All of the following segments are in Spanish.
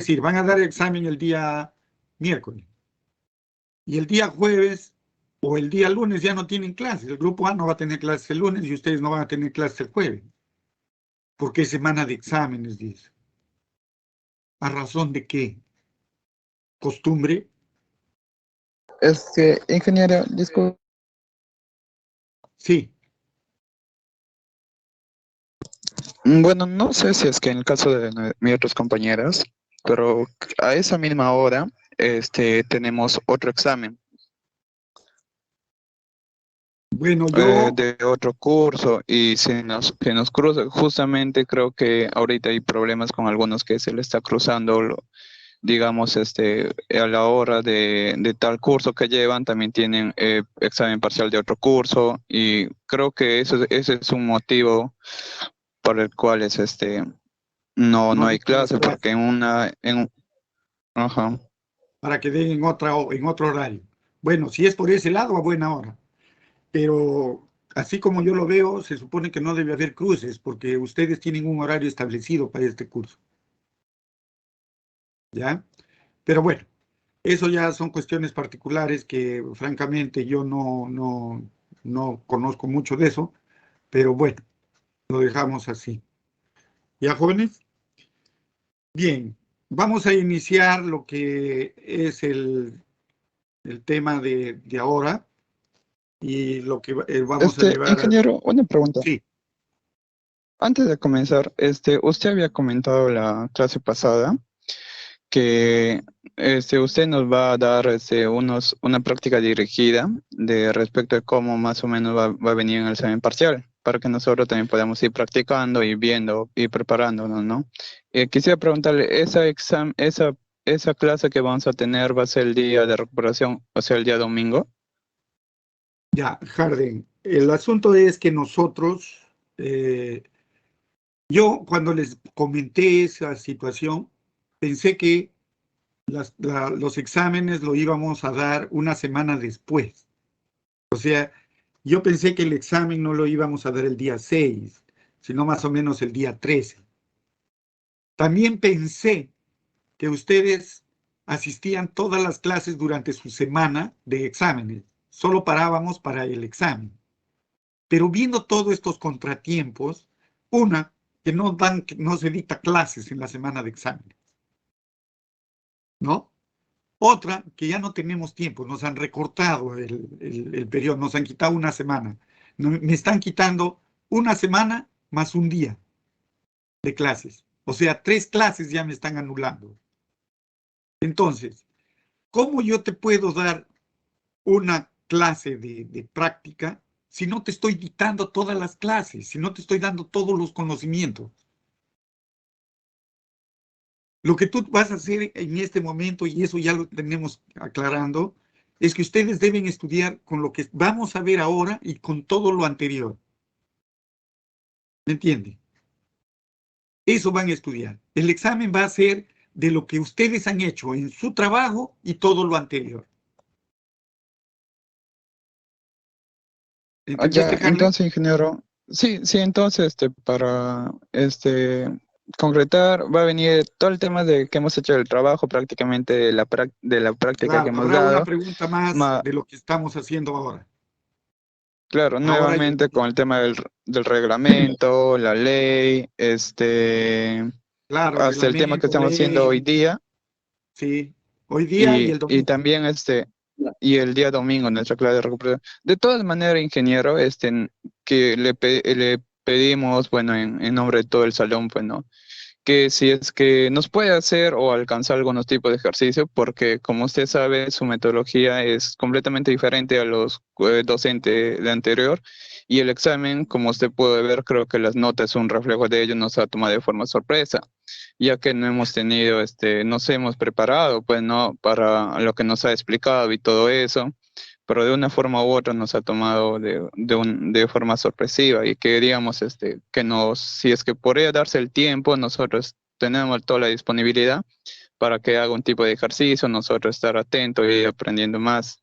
decir, van a dar examen el día miércoles y el día jueves o el día lunes ya no tienen clases. El grupo A no va a tener clases el lunes y ustedes no van a tener clases el jueves. Porque es semana de exámenes, dice. ¿A razón de qué? ¿Costumbre? Ingeniero, disculpe. Sí. Bueno, no sé si es que en el caso de mis otras compañeras, pero a esa misma hora, tenemos otro examen Bueno, yo, de otro curso y se nos cruza. Justamente creo que ahorita hay problemas con algunos que se le está cruzando, digamos, a la hora de tal curso que llevan, también tienen examen parcial de otro curso y creo que ese es un motivo por el cual no no hay dictan las clase, clases porque ajá. para que den en otro horario. Bueno, si es por ese lado, a buena hora. Pero así como yo lo veo, se supone que no debe haber cruces porque ustedes tienen un horario establecido para este curso. ¿Ya? Pero bueno, eso ya son cuestiones particulares que francamente yo no conozco mucho de eso, pero bueno, lo dejamos así. ¿Ya, jóvenes? Bien, vamos a iniciar lo que es el tema de ahora y lo que vamos a llevar. Ingeniero, una pregunta. Sí, Antes de comenzar, usted había comentado la clase pasada que usted nos va a dar una práctica dirigida de respecto a cómo más o menos va a venir en el examen parcial, para que nosotros también podamos ir practicando y viendo y preparándonos, ¿no? Quisiera preguntarle, esa clase que vamos a tener va a ser el día de recuperación, o sea, el día domingo. ya, Harden. El asunto es que nosotros, eh, yo cuando les comenté esa situación, pensé que los exámenes lo íbamos a dar una semana después. O sea, yo pensé que el examen no lo íbamos a dar el día 6, sino más o menos el día 13. También pensé que ustedes asistían todas las clases durante su semana de exámenes. Solo parábamos para el examen. Pero viendo todos estos contratiempos, una, que no se dicta clases en la semana de exámenes, ¿no? Otra, que ya no tenemos tiempo, nos han recortado el periodo, nos han quitado una semana. Me están quitando una semana más un día de clases. O sea, 3 clases ya me están anulando. Entonces, ¿cómo yo te puedo dar una clase de práctica si no te estoy dictando todas las clases, si no te estoy dando todos los conocimientos? Lo que tú vas a hacer en este momento, y eso ya lo tenemos aclarando, es que ustedes deben estudiar con lo que vamos a ver ahora y con todo lo anterior. ¿Me entiende? Eso van a estudiar. El examen va a ser de lo que ustedes han hecho en su trabajo y todo lo anterior. ¿Entendiste, Ya, Harley? entonces, ingeniero, sí, sí, entonces, para concretar, va a venir todo el tema de que hemos hecho el trabajo, prácticamente de la práctica que Claro, hemos habrá una dado, pregunta más ma- de lo que estamos haciendo ahora. claro, Ahora y nuevamente con el tema del reglamento, la ley, claro, hasta el tema que reglamento, estamos haciendo hoy ley, día, sí, hoy día y y, el y domingo. también y el día domingo, nuestra clase de recuperación. De todas maneras, ingeniero, que le pedimos, bueno, en nombre de todo el salón, bueno, que si es que nos puede hacer o alcanzar algunos tipos de ejercicio, porque como usted sabe, su metodología es completamente diferente a los docentes de anterior, y el examen, como usted puede ver, creo que las notas son un reflejo de ello, nos ha tomado de forma sorpresa, ya que no hemos tenido, nos hemos preparado, pues, ¿no? Para lo que nos ha explicado y todo eso, pero de una forma u otra nos ha tomado de forma sorpresiva y queríamos que si es que podría darse el tiempo, nosotros tenemos toda la disponibilidad para que haga un tipo de ejercicio, nosotros estar atentos y ir aprendiendo más.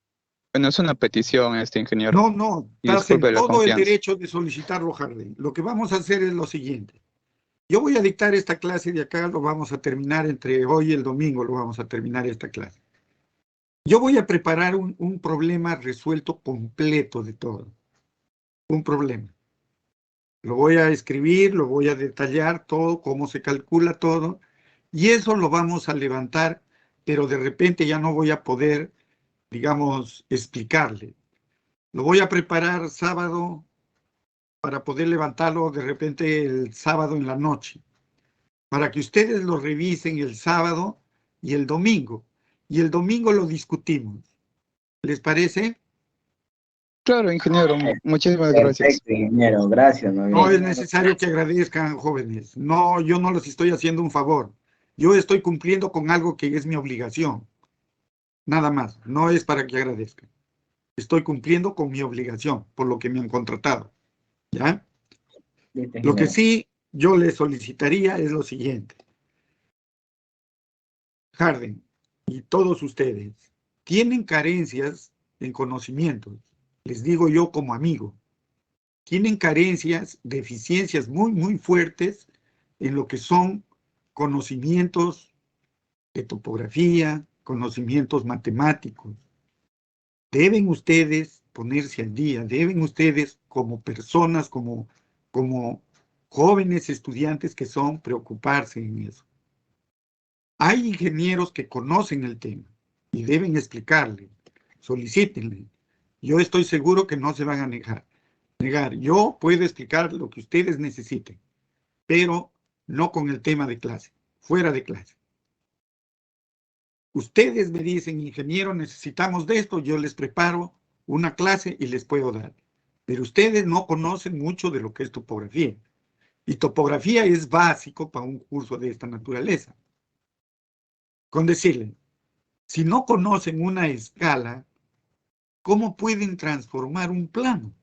Bueno, es una petición, ingeniero, No, no, y estás en disculpe la todo el confianza. derecho de solicitarlo, Jardín. Lo que vamos a hacer es lo siguiente. Yo voy a dictar esta clase de acá, lo vamos a terminar entre hoy y el domingo, lo vamos a terminar esta clase. Yo voy a preparar un problema resuelto completo de todo. Un problema. Lo voy a escribir, lo voy a detallar todo, cómo se calcula todo, y eso lo vamos a levantar, pero de repente ya no voy a poder, digamos, explicarle. Lo voy a preparar sábado para poder levantarlo de repente el sábado en la noche, para que ustedes lo revisen el sábado y el domingo. Y el domingo lo discutimos. ¿Les parece? Claro, ingeniero, muchísimas gracias. Perfecto, ingeniero, gracias, muy No es bien. necesario que agradezcan, jóvenes. No, yo no les estoy haciendo un favor. Yo estoy cumpliendo con algo que es mi obligación. Nada más. No es para que agradezcan. Estoy cumpliendo con mi obligación, por lo que me han contratado. ¿Ya? Listo, Lo que ingeniero. sí yo les solicitaría es lo siguiente. Harden y todos ustedes tienen carencias en conocimientos. Les digo yo como amigo. Tienen carencias, deficiencias muy, muy fuertes en lo que son conocimientos de topografía, conocimientos matemáticos. Deben ustedes ponerse al día, deben ustedes como personas, como jóvenes estudiantes que son, preocuparse en eso. Hay ingenieros que conocen el tema y deben explicarle, solicítenle. Yo estoy seguro que no se van a negar. Yo puedo explicar lo que ustedes necesiten, pero no con el tema de clase, fuera de clase. Ustedes me dicen, ingeniero, necesitamos de esto, yo les preparo una clase y les puedo dar. Pero ustedes no conocen mucho de lo que es topografía. Y topografía es básico para un curso de esta naturaleza. Con decirle, si no conocen una escala, ¿cómo pueden transformar un plano?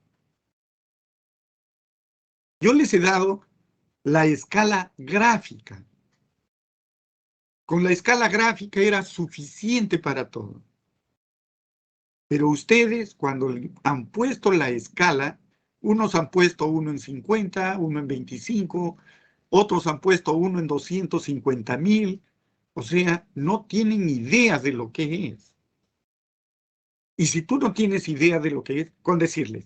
Yo les he dado la escala gráfica. Con la escala gráfica era suficiente para todo. Pero ustedes, cuando han puesto la escala, unos han puesto uno en 50, uno en 25, otros han puesto uno en 250,000. O sea, no tienen idea de lo que es. Y si tú no tienes idea de lo que es, con decirles,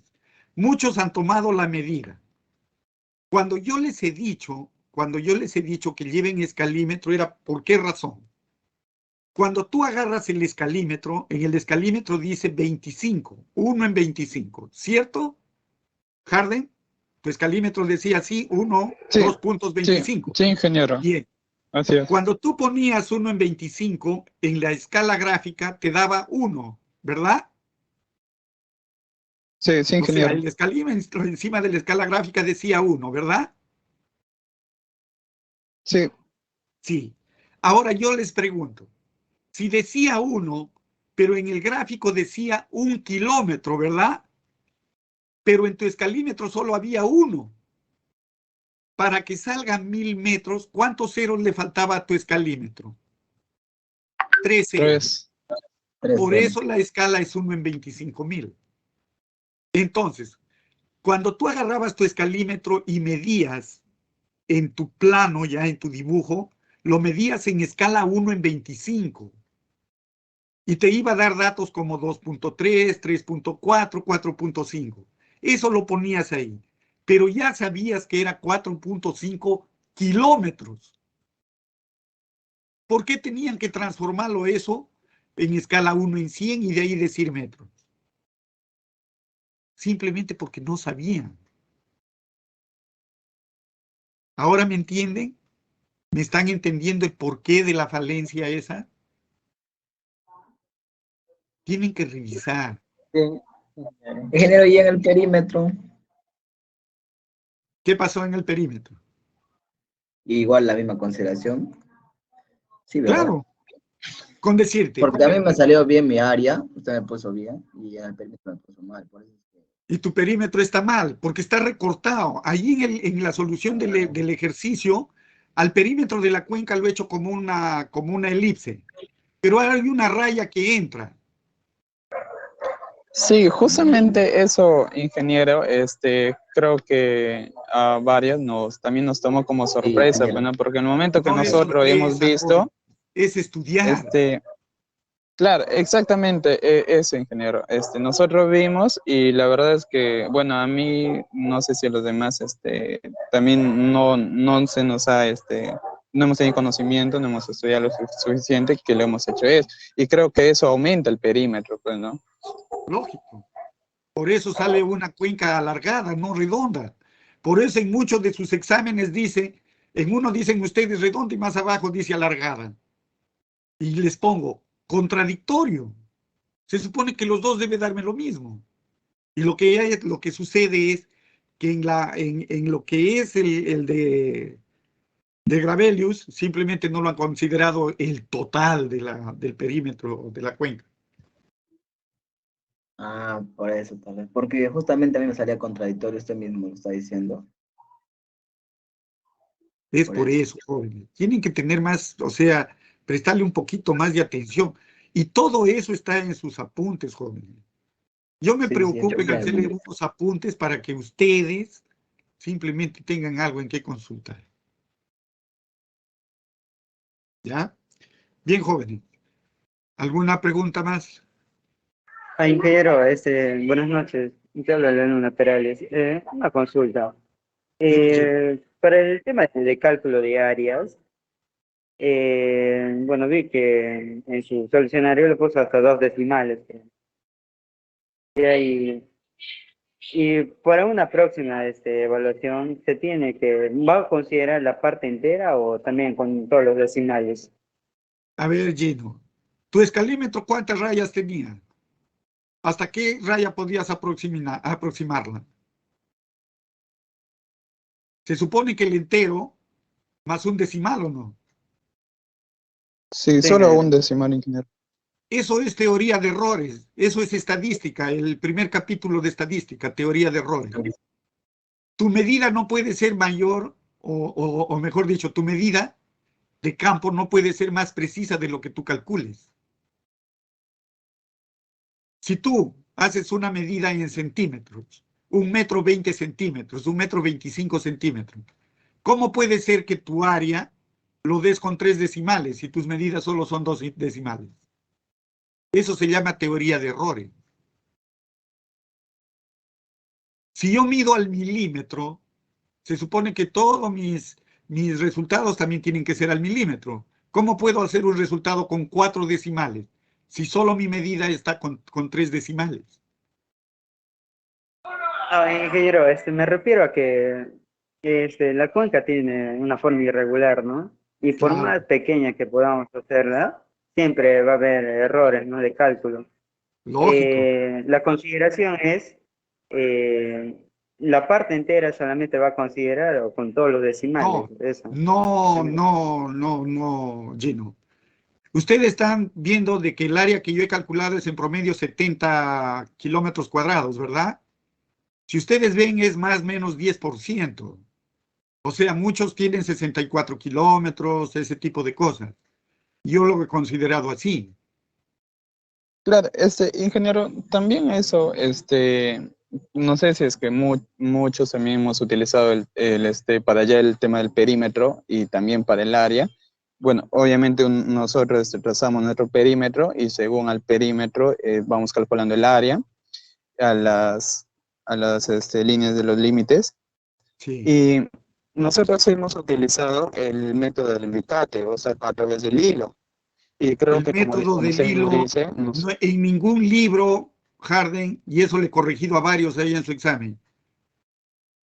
muchos han tomado la medida. Cuando yo les he dicho que lleven escalímetro, era ¿por qué razón? Cuando tú agarras el escalímetro, en el escalímetro dice 25, 1 en 25, ¿cierto, Harden? Tu escalímetro decía así, 1, Sí, 2 puntos sí, 25. sí, ingeniero. Bien, Así es. cuando tú ponías 1 en 25, en la escala gráfica te daba 1, ¿verdad? Sí, sí, O sea, ingeniero. el escalímetro encima de la escala gráfica decía 1, ¿verdad? Sí, Sí. Ahora yo les pregunto, si decía 1, pero en el gráfico decía 1 kilómetro, ¿verdad? Pero en tu escalímetro solo había 1. Para que salgan 1000 metros, ¿cuántos ceros le faltaba a tu escalímetro? 3 ceros. 3. Por 3-0. eso la escala es 1 en 25,000. Entonces, cuando tú agarrabas tu escalímetro y medías en tu plano, ya en tu dibujo, lo medías en escala 1 en 25. Y te iba a dar datos como 2.3, 3.4, 4.5. Eso lo ponías ahí. Pero ya sabías que era 4.5 kilómetros. ¿Por qué tenían que transformarlo eso en escala 1 en 100 y de ahí decir metros? Simplemente porque no sabían. ¿Ahora me entienden? ¿Me están entendiendo el porqué de la falencia esa? Tienen que revisar. Bien, ingeniero, y en el perímetro, ¿Qué pasó en el perímetro? igual la misma consideración. Sí, ¿verdad? Claro, con decirte, Porque a mí me salió bien mi área, usted me puso bien, y en el perímetro me puso mal. Por eso es que... y tu perímetro está mal, porque está recortado. Ahí en la solución del ejercicio, al perímetro de la cuenca lo he hecho como una elipse, pero hay una raya que entra. Sí, justamente eso, ingeniero, creo que a varios también nos tomó como Sí, sorpresa, ingeniero. bueno, porque en el momento que No es nosotros hemos sorpresa, joven, visto, es estudiar. este, claro, exactamente eso, ingeniero. Nosotros vimos y la verdad es que, bueno, a mí, no sé si a los demás, también no se nos ha, no hemos tenido conocimiento, no hemos estudiado lo suficiente que lo hemos hecho eso. Y creo que eso aumenta el perímetro, pues, ¿no? Lógico. Por eso sale una cuenca alargada, no redonda. Por eso en muchos de sus exámenes dice, en uno dicen ustedes redonda y más abajo dice alargada. Y les pongo contradictorio. Se supone que los dos deben darme lo mismo. Y lo que sucede es que en lo que es el de Gravelius, simplemente no lo han considerado el total del perímetro de la cuenca. Ah, por eso tal vez. Porque justamente a mí me salía contradictorio, usted mismo lo está diciendo. Es Por por eso. eso, jóvenes. Tienen que tener más, o sea, prestarle un poquito más de atención. Y todo eso está en sus apuntes, jóvenes. Yo me Sí, sí, preocupo yo en claro. hacerle unos apuntes para que ustedes simplemente tengan algo en qué consultar. ¿Ya? Bien, jóvenes. ¿Alguna pregunta más? Ingeniero, buenas noches. Te habla Luna Perales. Una consulta. Dime, Jim. Para el tema de cálculo de áreas, bueno, vi que en su solucionario le puso hasta dos decimales. Y, y para una próxima evaluación, ¿va a considerar la parte entera o también con todos los decimales? A ver, Gino. ¿Tu escalímetro cuántas rayas tenía? ¿Hasta qué raya podías aproximarla? Se supone que el entero más un decimal, ¿o no? Sí, Sí, solo un ingeniero. decimal, ingeniero. Eso es teoría de errores, eso es estadística, el primer capítulo de estadística, teoría de errores. Tu medida no puede ser mayor, o mejor dicho, tu medida de campo no puede ser más precisa de lo que tú calcules. Si tú haces una medida en centímetros, 1,20 m, 1,25 m, ¿cómo puede ser que tu área lo des con 3 decimales si tus medidas solo son 2 decimales? Eso se llama teoría de errores. Si yo mido al milímetro, se supone que todos mis resultados también tienen que ser al milímetro. ¿Cómo puedo hacer un resultado con 4 decimales si solo mi medida está con 3 decimales? Ingeniero, me refiero a que la cuenca tiene una forma irregular, ¿no? Y por Claro, más pequeña que podamos hacerla, siempre va a haber errores, ¿no? De cálculo. lógico. La consideración es, eh, la parte entera solamente va a considerar o con todos los decimales, No, eso. no, Gino. Ustedes están viendo de que el área que yo he calculado es en promedio 70 kilómetros cuadrados, ¿verdad? Si ustedes ven es más o menos 10%. O sea, muchos tienen 64 kilómetros, ese tipo de cosas. Yo lo he considerado así. Claro, ingeniero, también eso, no sé si es que muchos también hemos utilizado para allá el tema del perímetro y también para el área. Bueno, obviamente nosotros trazamos nuestro perímetro y según al perímetro vamos calculando el área a las líneas de los límites. Sí. Y nosotros hemos utilizado el método del alicate, o sea, a través del hilo. Y creo El que método como del usted nos hilo, dice, en ningún libro, Harden, y eso le he corregido a varios ahí en su examen.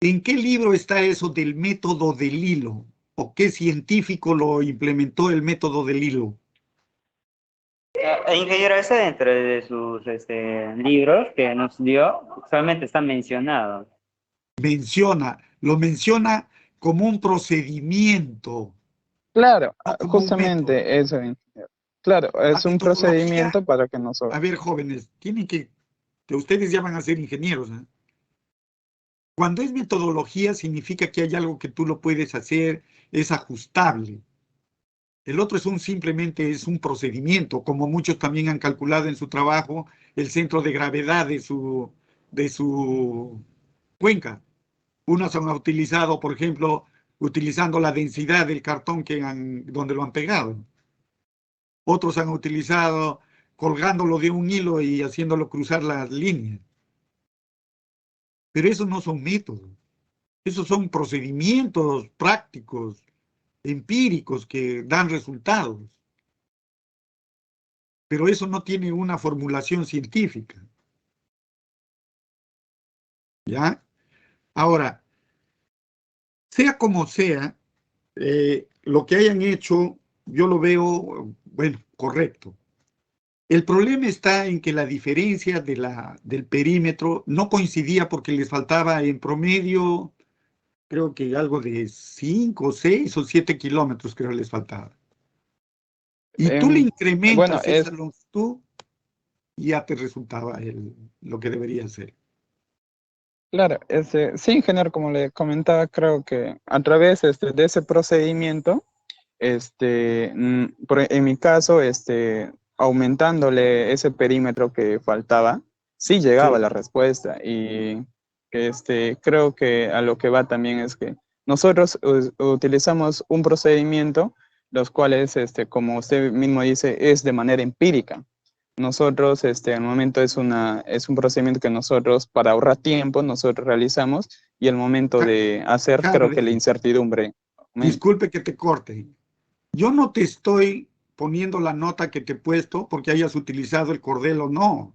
¿En qué libro está eso del método del hilo? ¿O qué científico lo implementó el método del hilo? Ingeniero, ese dentro de sus libros que nos dio, solamente está mencionado. Lo menciona como un procedimiento, claro, no como un método. justamente eso, ingeniero. Claro, La es un metodología, procedimiento para que nosotros. a ver, jóvenes, tienen que ustedes ya van a ser ingenieros, ¿eh? Cuando es metodología significa que hay algo que tú lo puedes hacer, es ajustable. El otro simplemente es un procedimiento, como muchos también han calculado en su trabajo el centro de gravedad de su cuenca. Unos han utilizado, por ejemplo, utilizando la densidad del cartón donde lo han pegado. Otros han utilizado colgándolo de un hilo y haciéndolo cruzar las líneas. Pero esos no son métodos. Esos son procedimientos prácticos, empíricos que dan resultados. Pero eso no tiene una formulación científica. ¿Ya? Ahora, sea como sea, lo que hayan hecho, yo lo veo, bueno, correcto. El problema está en que la diferencia del perímetro no coincidía porque les faltaba en promedio, creo que algo de 5, 6 o 7 kilómetros, creo les faltaba. Y tú le Bueno, incrementas esa longitud y ya te resultaba lo que debería ser. claro, sí, ingeniero, como le comentaba, creo que a través de ese procedimiento, en mi caso, aumentándole ese perímetro que faltaba, sí llegaba Sí. la respuesta. Y creo que a lo que va también es que nosotros utilizamos un procedimiento, los cuales, como usted mismo dice, es de manera empírica. Nosotros, al momento es un procedimiento que nosotros, para ahorrar tiempo, nosotros realizamos, y el momento de hacer, creo que la Harry, incertidumbre aumenta. disculpe que te corte. Yo no te estoy poniendo la nota que te he puesto porque hayas utilizado el cordel o no.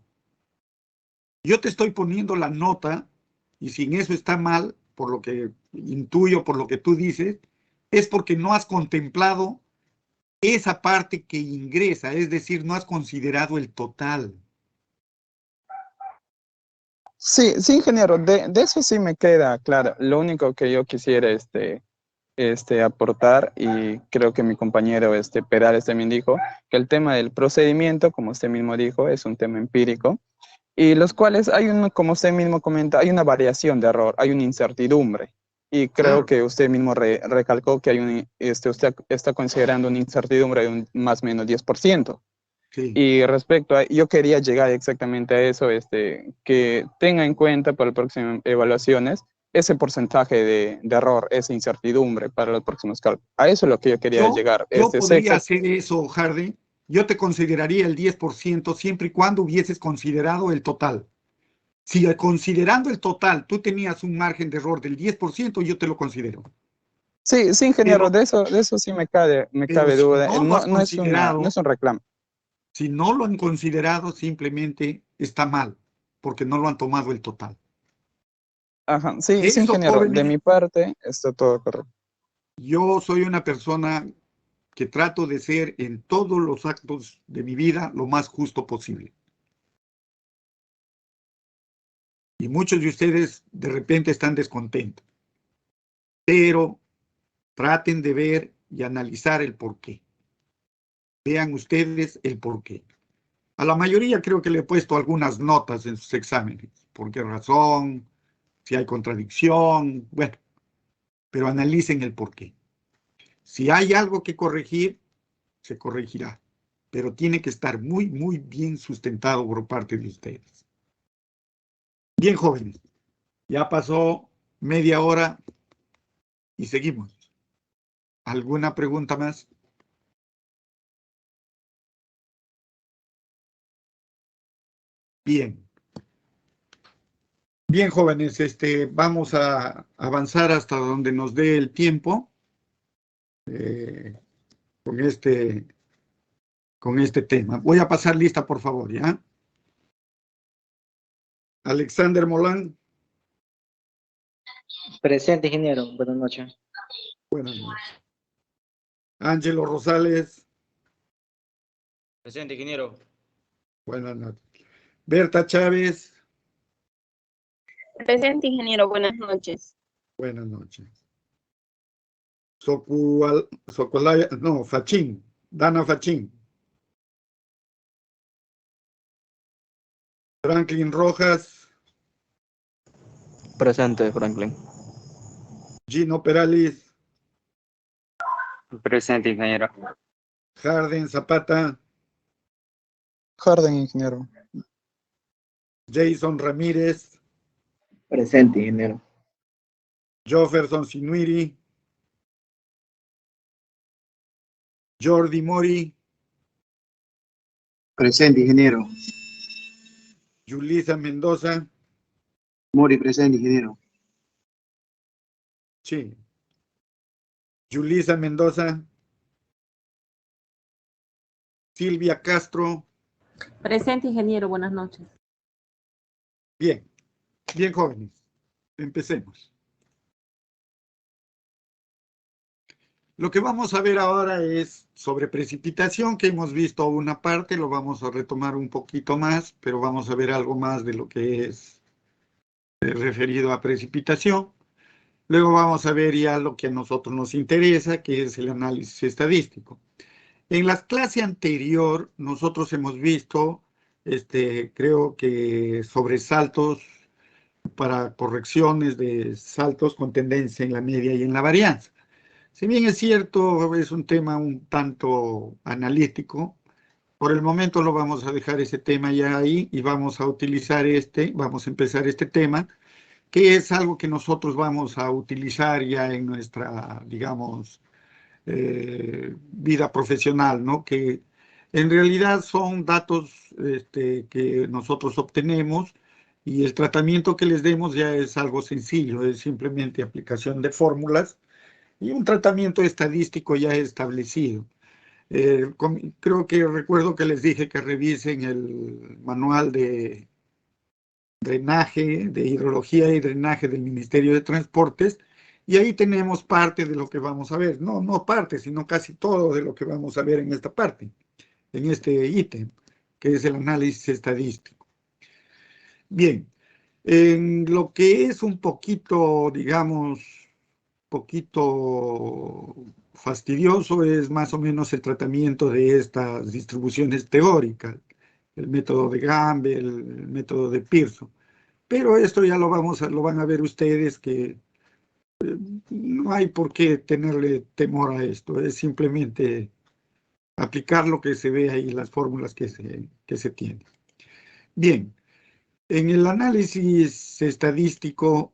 Yo te estoy poniendo la nota, y si en eso está mal, por lo que intuyo, por lo que tú dices, es porque no has contemplado esa parte que ingresa, es decir, no has considerado el total. Sí, sí, ingeniero, de eso sí me queda claro. Lo único que yo quisiera aportar, y creo que mi compañero Perales también dijo, que el tema del procedimiento, como usted mismo dijo, es un tema empírico, y los cuales como usted mismo comenta, hay una variación de error, hay una incertidumbre. Y creo Claro, que usted mismo recalcó que usted está considerando una incertidumbre de un más o menos 10%. sí. Y respecto a, yo quería llegar exactamente a eso, que tenga en cuenta para las próximas evaluaciones ese porcentaje de error, esa incertidumbre para los próximos cálculos. A eso es lo que yo quería llegar. Yo Sé podría exact- hacer eso, Hardy. Yo te consideraría el 10% siempre y cuando hubieses considerado el total. Si considerando el total tú tenías un margen de error del 10%, yo te lo considero. sí, sí, ingeniero, Pero, de eso sí me pero cabe si duda. no lo has No considerado, es un reclamo. si no lo han considerado, simplemente está mal, porque no lo han tomado el total. Ajá, sí, sí, Eso, ingeniero, de jóvenes, mi parte está todo correcto. yo soy una persona que trato de ser en todos los actos de mi vida lo más justo posible. Y muchos de ustedes de repente están descontentos, pero traten de ver y analizar el porqué. Vean ustedes el porqué. A la mayoría creo que le he puesto algunas notas en sus exámenes. ¿Por qué razón? Si hay contradicción. Bueno, pero analicen el porqué. Si hay algo que corregir, se corregirá. Pero tiene que estar muy, muy bien sustentado por parte de ustedes. Bien, jóvenes. Ya pasó media hora y seguimos. ¿Alguna pregunta más? Bien. Bien, jóvenes, vamos a avanzar hasta donde nos dé el tiempo eh, con este tema. Voy a pasar lista, por favor, ¿ya? Alexander Molán, Presente, ingeniero. Buenas noches. buenas noches. Ángelo Rosales, Presente, ingeniero. buenas noches. Berta Chávez, Presente, ingeniero, buenas noches. buenas noches. No, Fachín, Dana Fachín. Franklin Rojas, Presente, Franklin. Gino Perales, Presente, ingeniero. Harden Zapata, Harden, ingeniero. Jason Ramírez, Presente, ingeniero. Jefferson Sinuiri, Jordi Mori, Presente, ingeniero. Yulisa Mendoza, Mori, presente, ingeniero. sí. Yulisa Mendoza, Silvia Castro, Presente, ingeniero. Buenas noches. bien, bien jóvenes, empecemos. Lo que vamos a ver ahora es sobre precipitación, que hemos visto una parte, lo vamos a retomar un poquito más, pero vamos a ver algo más de lo que es referido a precipitación. Luego vamos a ver ya lo que a nosotros nos interesa, que es el análisis estadístico. En la clase anterior nosotros hemos visto, creo que sobresaltos para correcciones de saltos con tendencia en la media y en la varianza. Si bien es cierto, es un tema un tanto analítico, por el momento lo vamos a dejar ese tema ya ahí y vamos a utilizar vamos a empezar este tema, que es algo que nosotros vamos a utilizar ya en nuestra, digamos, vida profesional, ¿no? Que en realidad son datos que nosotros obtenemos y el tratamiento que les demos ya es algo sencillo, es simplemente aplicación de fórmulas y un tratamiento estadístico ya establecido. Creo que recuerdo que les dije que revisen el manual de drenaje, de hidrología y drenaje del Ministerio de Transportes, y ahí tenemos parte de lo que vamos a ver. No, no parte, sino casi todo de lo que vamos a ver en esta parte, en este ítem, que es el análisis estadístico. Bien, en lo que es un poquito, digamos, poquito fastidioso es más o menos el tratamiento de estas distribuciones teóricas, el método de Gamble, el método de Pearson. Pero esto ya lo van a ver ustedes que no hay por qué tenerle temor a esto, es simplemente aplicar lo que se ve ahí, las fórmulas que se tienen. Bien, en el análisis estadístico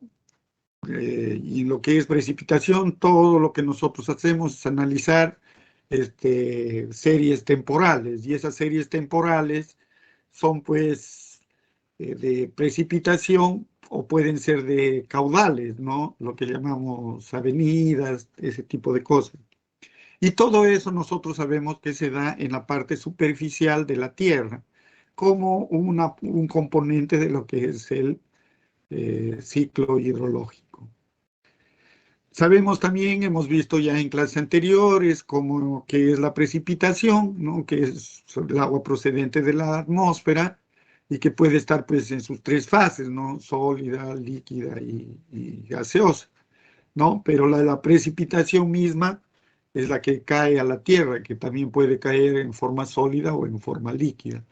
y lo que es precipitación, todo lo que nosotros hacemos es analizar series temporales, y esas series temporales son pues de precipitación o pueden ser de caudales, ¿no? Lo que llamamos avenidas, ese tipo de cosas. Y todo eso nosotros sabemos que se da en la parte superficial de la Tierra, como un componente de lo que es el ciclo hidrológico. Sabemos también, hemos visto ya en clases anteriores, como que es la precipitación, ¿no? Que es el agua procedente de la atmósfera y que puede estar pues en sus tres fases, ¿no? Sólida, líquida y gaseosa, ¿no? Pero la precipitación misma es la que cae a la tierra, que también puede caer en forma sólida o en forma líquida.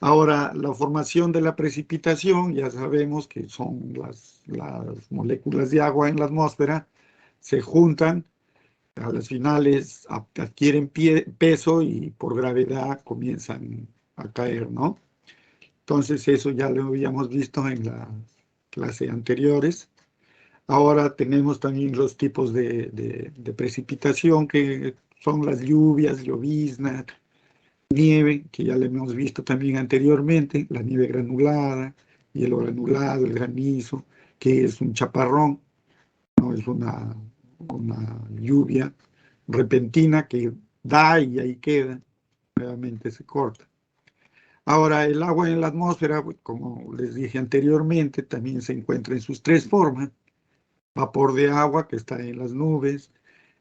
Ahora, la formación de la precipitación, ya sabemos que son las moléculas de agua en la atmósfera, se juntan, a las finales adquieren peso y por gravedad comienzan a caer, ¿no? Entonces eso ya lo habíamos visto en las clases anteriores. Ahora tenemos también los tipos de precipitación, que son las lluvias, lloviznas, nieve, que ya lo hemos visto también anteriormente, la nieve granulada, hielo granulado, el granizo, que es un chaparrón, no es una lluvia repentina que da y ahí queda, nuevamente se corta. Ahora, el agua en la atmósfera, como les dije anteriormente, también se encuentra en sus tres formas: vapor de agua que está en las nubes,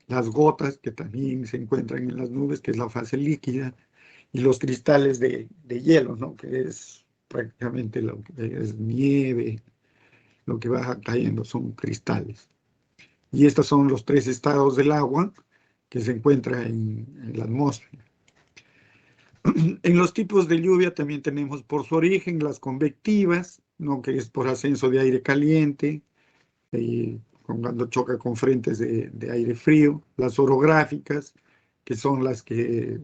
las gotas que también se encuentran en las nubes, que es la fase líquida, y los cristales de hielo, ¿no? Que es prácticamente lo que es nieve, lo que va cayendo son cristales. Y estos son los tres estados del agua que se encuentra en la atmósfera. En los tipos de lluvia también tenemos por su origen las convectivas, ¿no? Que es por ascenso de aire caliente, cuando choca con frentes de aire frío, las orográficas, que son las que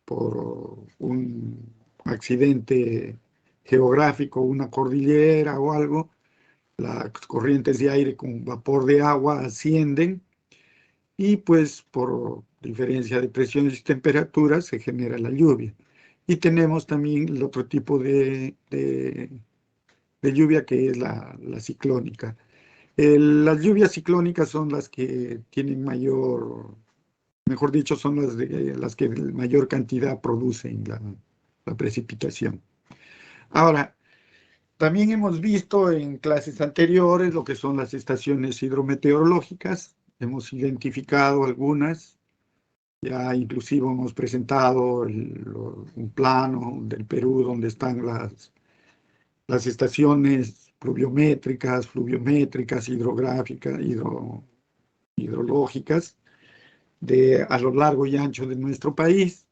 por un accidente geográfico, una cordillera o algo, las corrientes de aire con vapor de agua ascienden y pues por diferencia de presiones y temperaturas se genera la lluvia. Y tenemos también el otro tipo de lluvia que es la ciclónica. Las lluvias ciclónicas son las que tienen mejor dicho, son las que mayor cantidad producen la precipitación. Ahora, también hemos visto en clases anteriores lo que son las estaciones hidrometeorológicas. Hemos identificado algunas. Ya inclusive hemos presentado un plano del Perú donde están las estaciones pluviométricas, hidrográficas, hidrológicas a lo largo y ancho de nuestro país.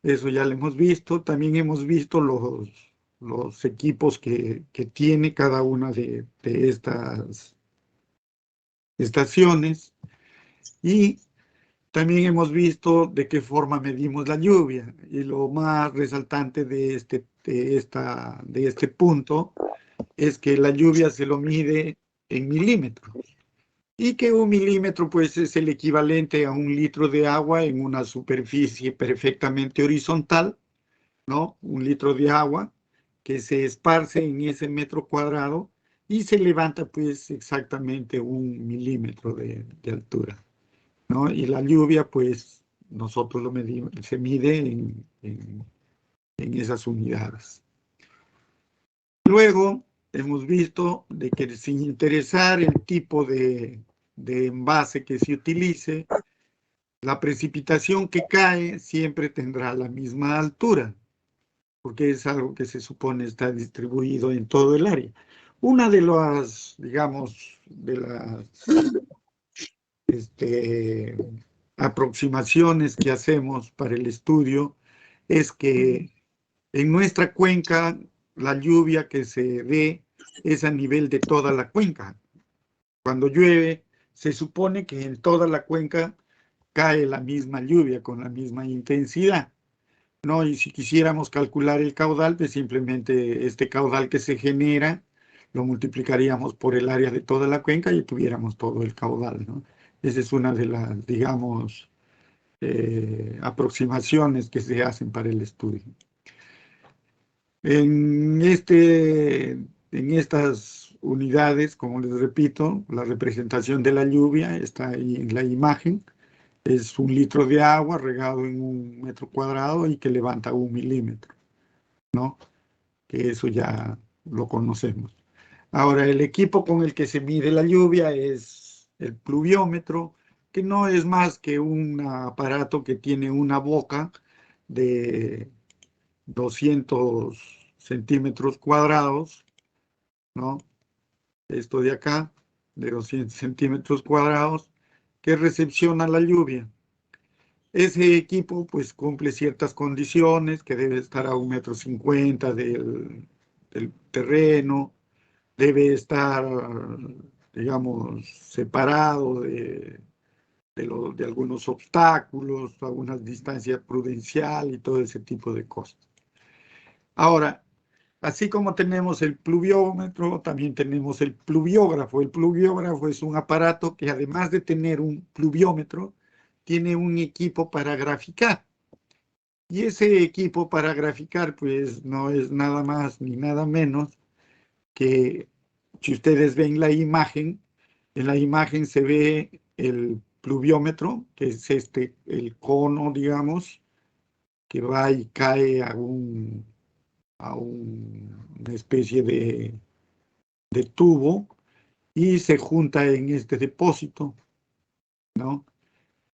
Eso ya lo hemos visto. También hemos visto los equipos que tiene cada una de estas estaciones y también hemos visto de qué forma medimos la lluvia. Y lo más resaltante de este punto es que la lluvia se lo mide en milímetros y que 1 milímetro pues es el equivalente a 1 litro de agua en una superficie perfectamente horizontal, ¿no? 1 litro de agua que se esparce en ese metro cuadrado y se levanta pues exactamente 1 milímetro de altura, ¿no? Y la lluvia pues nosotros lo medimos, se mide en esas unidades. Luego hemos visto de que sin interesar el tipo de envase que se utilice, la precipitación que cae siempre tendrá la misma altura, porque es algo que se supone está distribuido en todo el área. Una de las, digamos, de las aproximaciones que hacemos para el estudio es que en nuestra cuenca la lluvia que se dé es a nivel de toda la cuenca. Cuando llueve, se supone que en toda la cuenca cae la misma lluvia con la misma intensidad, ¿no? Y si quisiéramos calcular el caudal, pues simplemente este caudal que se genera lo multiplicaríamos por el área de toda la cuenca y tuviéramos todo el caudal, ¿no? Esa es una de las, digamos, aproximaciones que se hacen para el estudio. En estas unidades, como les repito, la representación de la lluvia está ahí en la imagen. Es 1 litro de agua regado en 1 metro cuadrado y que levanta 1 milímetro, ¿no? Que eso ya lo conocemos. Ahora, el equipo con el que se mide la lluvia es el pluviómetro, que no es más que un aparato que tiene una boca de 200 centímetros cuadrados, ¿no? Esto de acá, de 200 centímetros cuadrados, que recepciona la lluvia. Ese equipo, pues, cumple ciertas condiciones, que debe estar a 1,50 m del terreno, debe estar, digamos, separado de algunos obstáculos, a una distancia prudencial y todo ese tipo de cosas. Ahora, así como tenemos el pluviómetro, también tenemos el pluviógrafo. El pluviógrafo es un aparato que además de tener un pluviómetro, tiene un equipo para graficar. Y ese equipo para graficar, pues no es nada más ni nada menos que, si ustedes ven la imagen, en la imagen se ve el pluviómetro, que es el cono, digamos, que va y cae a una especie de tubo y se junta en este depósito, ¿no?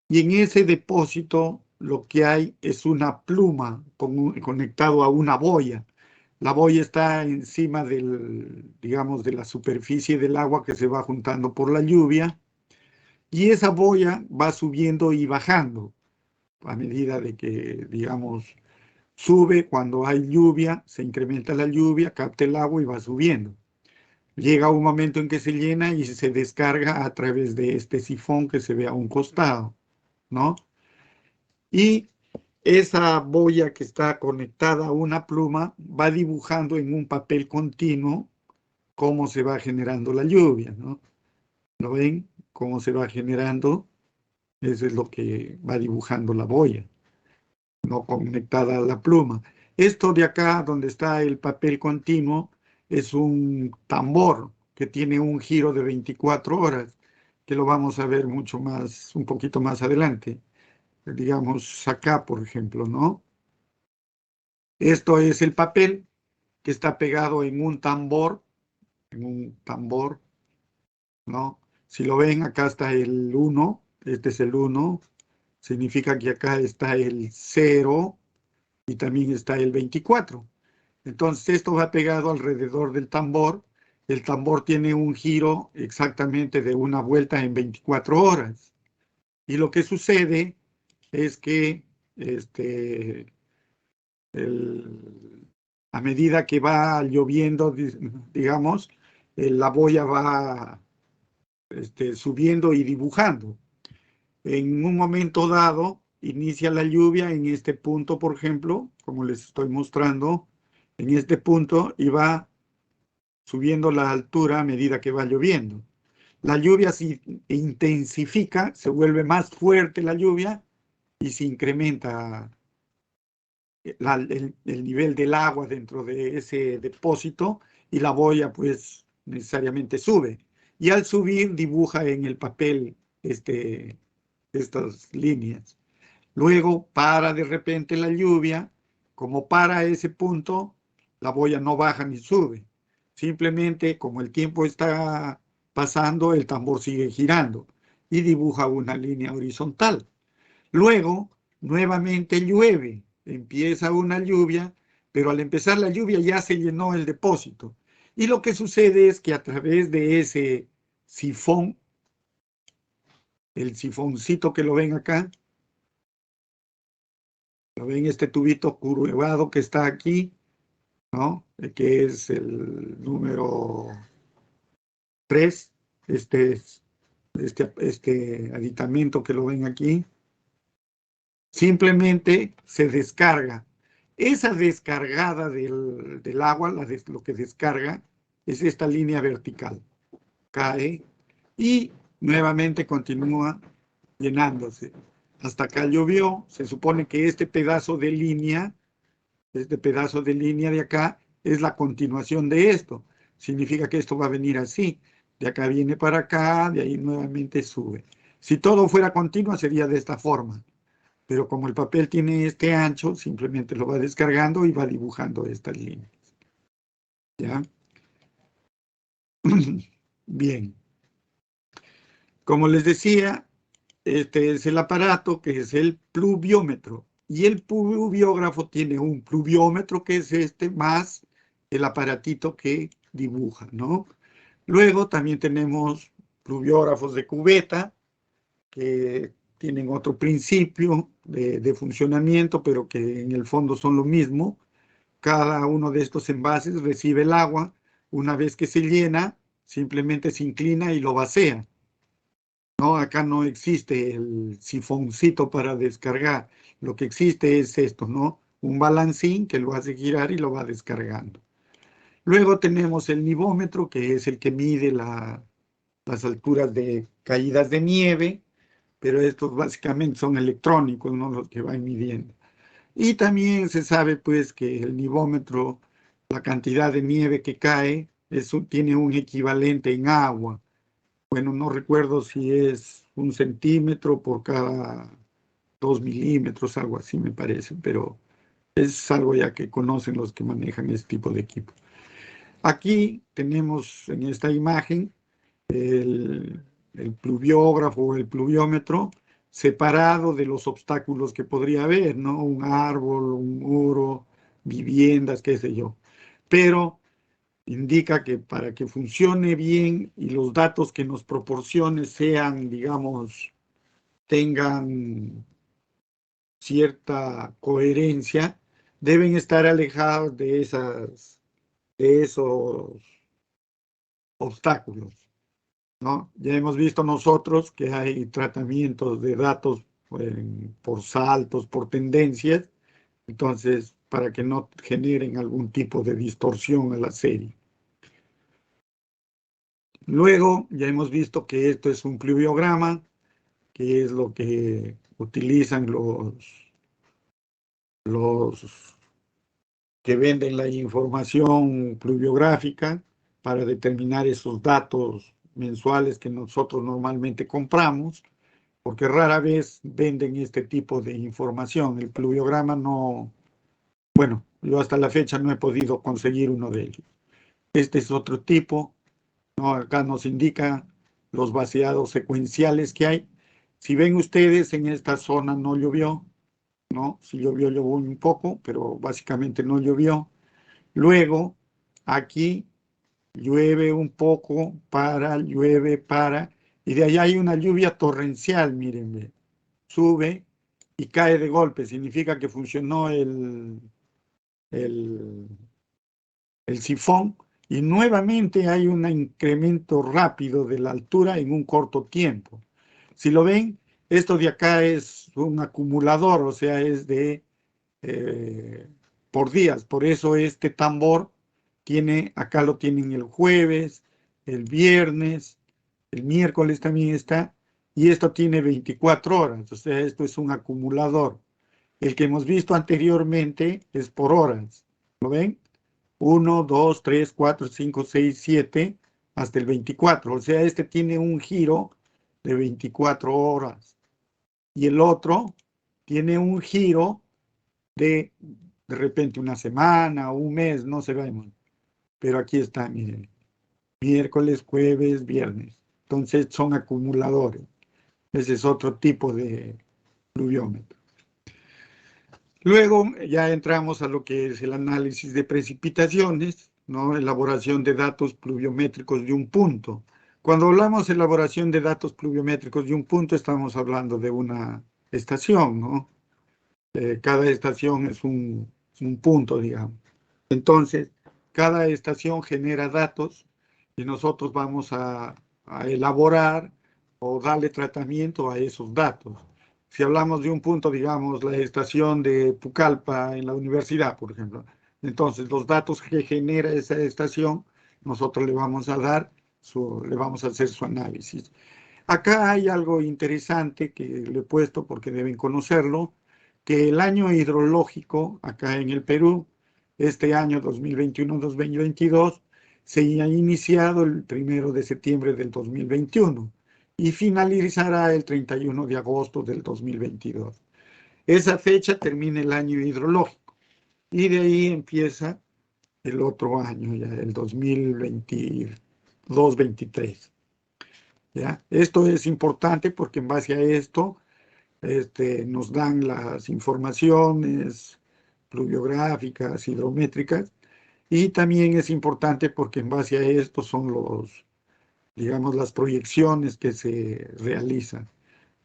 Y en ese depósito lo que hay es una pluma conectado a una boya. La boya está encima digamos, de la superficie del agua que se va juntando por la lluvia y esa boya va subiendo y bajando a medida de que, digamos, sube cuando hay lluvia, se incrementa la lluvia, capta el agua y va subiendo. Llega un momento en que se llena y se descarga a través de este sifón que se ve a un costado, ¿no? Y esa boya que está conectada a una pluma va dibujando en un papel continuo cómo se va generando la lluvia, ¿no? ¿Lo ven? Cómo se va generando. Eso es lo que va dibujando la boya, no conectada a la pluma. Esto de acá, donde está el papel continuo, es un tambor que tiene un giro de 24 horas, que lo vamos a ver mucho más, un poquito más adelante. Digamos acá, por ejemplo, ¿no? Esto es el papel que está pegado en un tambor, ¿no? Si lo ven, acá está el 1, este es el 1, significa que acá está el 0 y también está el 24. Entonces esto va pegado alrededor del tambor. El tambor tiene un giro exactamente de una vuelta en 24 horas. Y lo que sucede es que a medida que va lloviendo, digamos, la boya va subiendo y dibujando. En un momento dado, inicia la lluvia en este punto, por ejemplo, como les estoy mostrando, en este punto, y va subiendo la altura a medida que va lloviendo. La lluvia se intensifica, se vuelve más fuerte la lluvia y se incrementa el nivel del agua dentro de ese depósito y la boya pues necesariamente sube. Y al subir dibuja en el papel estas líneas. Luego para de repente la lluvia, como para ese punto, la boya no baja ni sube. Simplemente como el tiempo está pasando, el tambor sigue girando y dibuja una línea horizontal. Luego, nuevamente llueve, empieza una lluvia, pero al empezar la lluvia ya se llenó el depósito. Y lo que sucede es que a través de ese sifón, el sifoncito que lo ven acá, lo ven este tubito curvado que está aquí, ¿no? Que es el número 3, este aditamento que lo ven aquí, simplemente se descarga. Esa descargada del agua, lo que descarga, es esta línea vertical. Cae y nuevamente continúa llenándose. Hasta acá llovió, se supone que este pedazo de línea de acá es la continuación de esto. Significa que esto va a venir así. De acá viene para acá, de ahí nuevamente sube. Si todo fuera continuo sería de esta forma. Pero como el papel tiene este ancho, simplemente lo va descargando y va dibujando estas líneas. ¿Ya? Bien. Como les decía, este es el aparato que es el pluviómetro. Y el pluviógrafo tiene un pluviómetro que es este, más el aparatito que dibuja, ¿no? Luego también tenemos pluviógrafos de cubeta, que tienen otro principio de funcionamiento, pero que en el fondo son lo mismo. Cada uno de estos envases recibe el agua. Una vez que se llena, simplemente se inclina y lo vacía. No, acá no existe el sifoncito para descargar. Lo que existe es esto, ¿no? Un balancín que lo hace girar y lo va descargando. Luego tenemos el nivómetro, que es el que mide las alturas de caídas de nieve, pero estos básicamente son electrónicos, ¿no? Los que van midiendo. Y también se sabe, pues, que el nivómetro, la cantidad de nieve que cae, tiene un equivalente en agua. Bueno, no recuerdo si es 1 centímetro por cada 2 milímetros, algo así me parece, pero es algo ya que conocen los que manejan este tipo de equipo. Aquí tenemos en esta imagen el pluviógrafo o el pluviómetro separado de los obstáculos que podría haber, ¿no? Un árbol, un muro, viviendas, qué sé yo. Pero indica que para que funcione bien y los datos que nos proporcione sean, digamos, tengan cierta coherencia, deben estar alejados de esos obstáculos, ¿no? Ya hemos visto nosotros que hay tratamientos de datos por saltos, por tendencias, entonces para que no generen algún tipo de distorsión a la serie. Luego ya hemos visto que esto es un pluviograma, que es lo que utilizan los que venden la información pluviográfica para determinar esos datos mensuales que nosotros normalmente compramos, porque rara vez venden este tipo de información. El pluviograma no, bueno, yo hasta la fecha no he podido conseguir uno de ellos. Este es otro tipo, ¿no? Acá nos indica los vaciados secuenciales que hay. Si ven ustedes, en esta zona no llovió, ¿no? Si llovió, llovió un poco, pero básicamente no llovió. Luego, aquí llueve un poco, llueve, y de allá hay una lluvia torrencial, mírenme, sube y cae de golpe, significa que funcionó el, el sifón, y nuevamente hay un incremento rápido de la altura en un corto tiempo. Si lo ven, esto de acá es un acumulador, o sea, es de por días. Por eso este tambor acá lo tienen el jueves, el viernes, el miércoles también está, y esto tiene 24 horas, o sea, esto es un acumulador. El que hemos visto anteriormente es por horas, ¿lo ven? 1, 2, 3, 4, 5, 6, 7, hasta el 24. O sea, este tiene un giro de 24 horas. Y el otro tiene un giro de repente una semana o un mes, no sabemos. Pero aquí está, miren. Miércoles, jueves, viernes. Entonces son acumuladores. Ese es otro tipo de pluviómetro. Luego ya entramos a lo que es el análisis de precipitaciones, ¿no? Elaboración de datos pluviométricos de un punto. Cuando hablamos de elaboración de datos pluviométricos de un punto, estamos hablando de una estación, ¿no? Cada estación es un punto, digamos. Entonces, cada estación genera datos y nosotros vamos a elaborar o darle tratamiento a esos datos. Si hablamos de un punto, digamos, la estación de Pucallpa en la universidad, por ejemplo, entonces los datos que genera esa estación, nosotros le vamos a dar, le vamos a hacer su análisis. Acá hay algo interesante que le he puesto porque deben conocerlo, que el año hidrológico acá en el Perú, este año 2021-2022, se ha iniciado el 1 de septiembre del 2021 y finalizará el 31 de agosto del 2022. Esa fecha termina el año hidrológico y de ahí empieza el otro año, ya el 2022-23. ¿Ya? Esto es importante porque en base a esto nos dan las informaciones pluviográficas, hidrométricas, y también es importante porque en base a esto son digamos, las proyecciones que se realizan.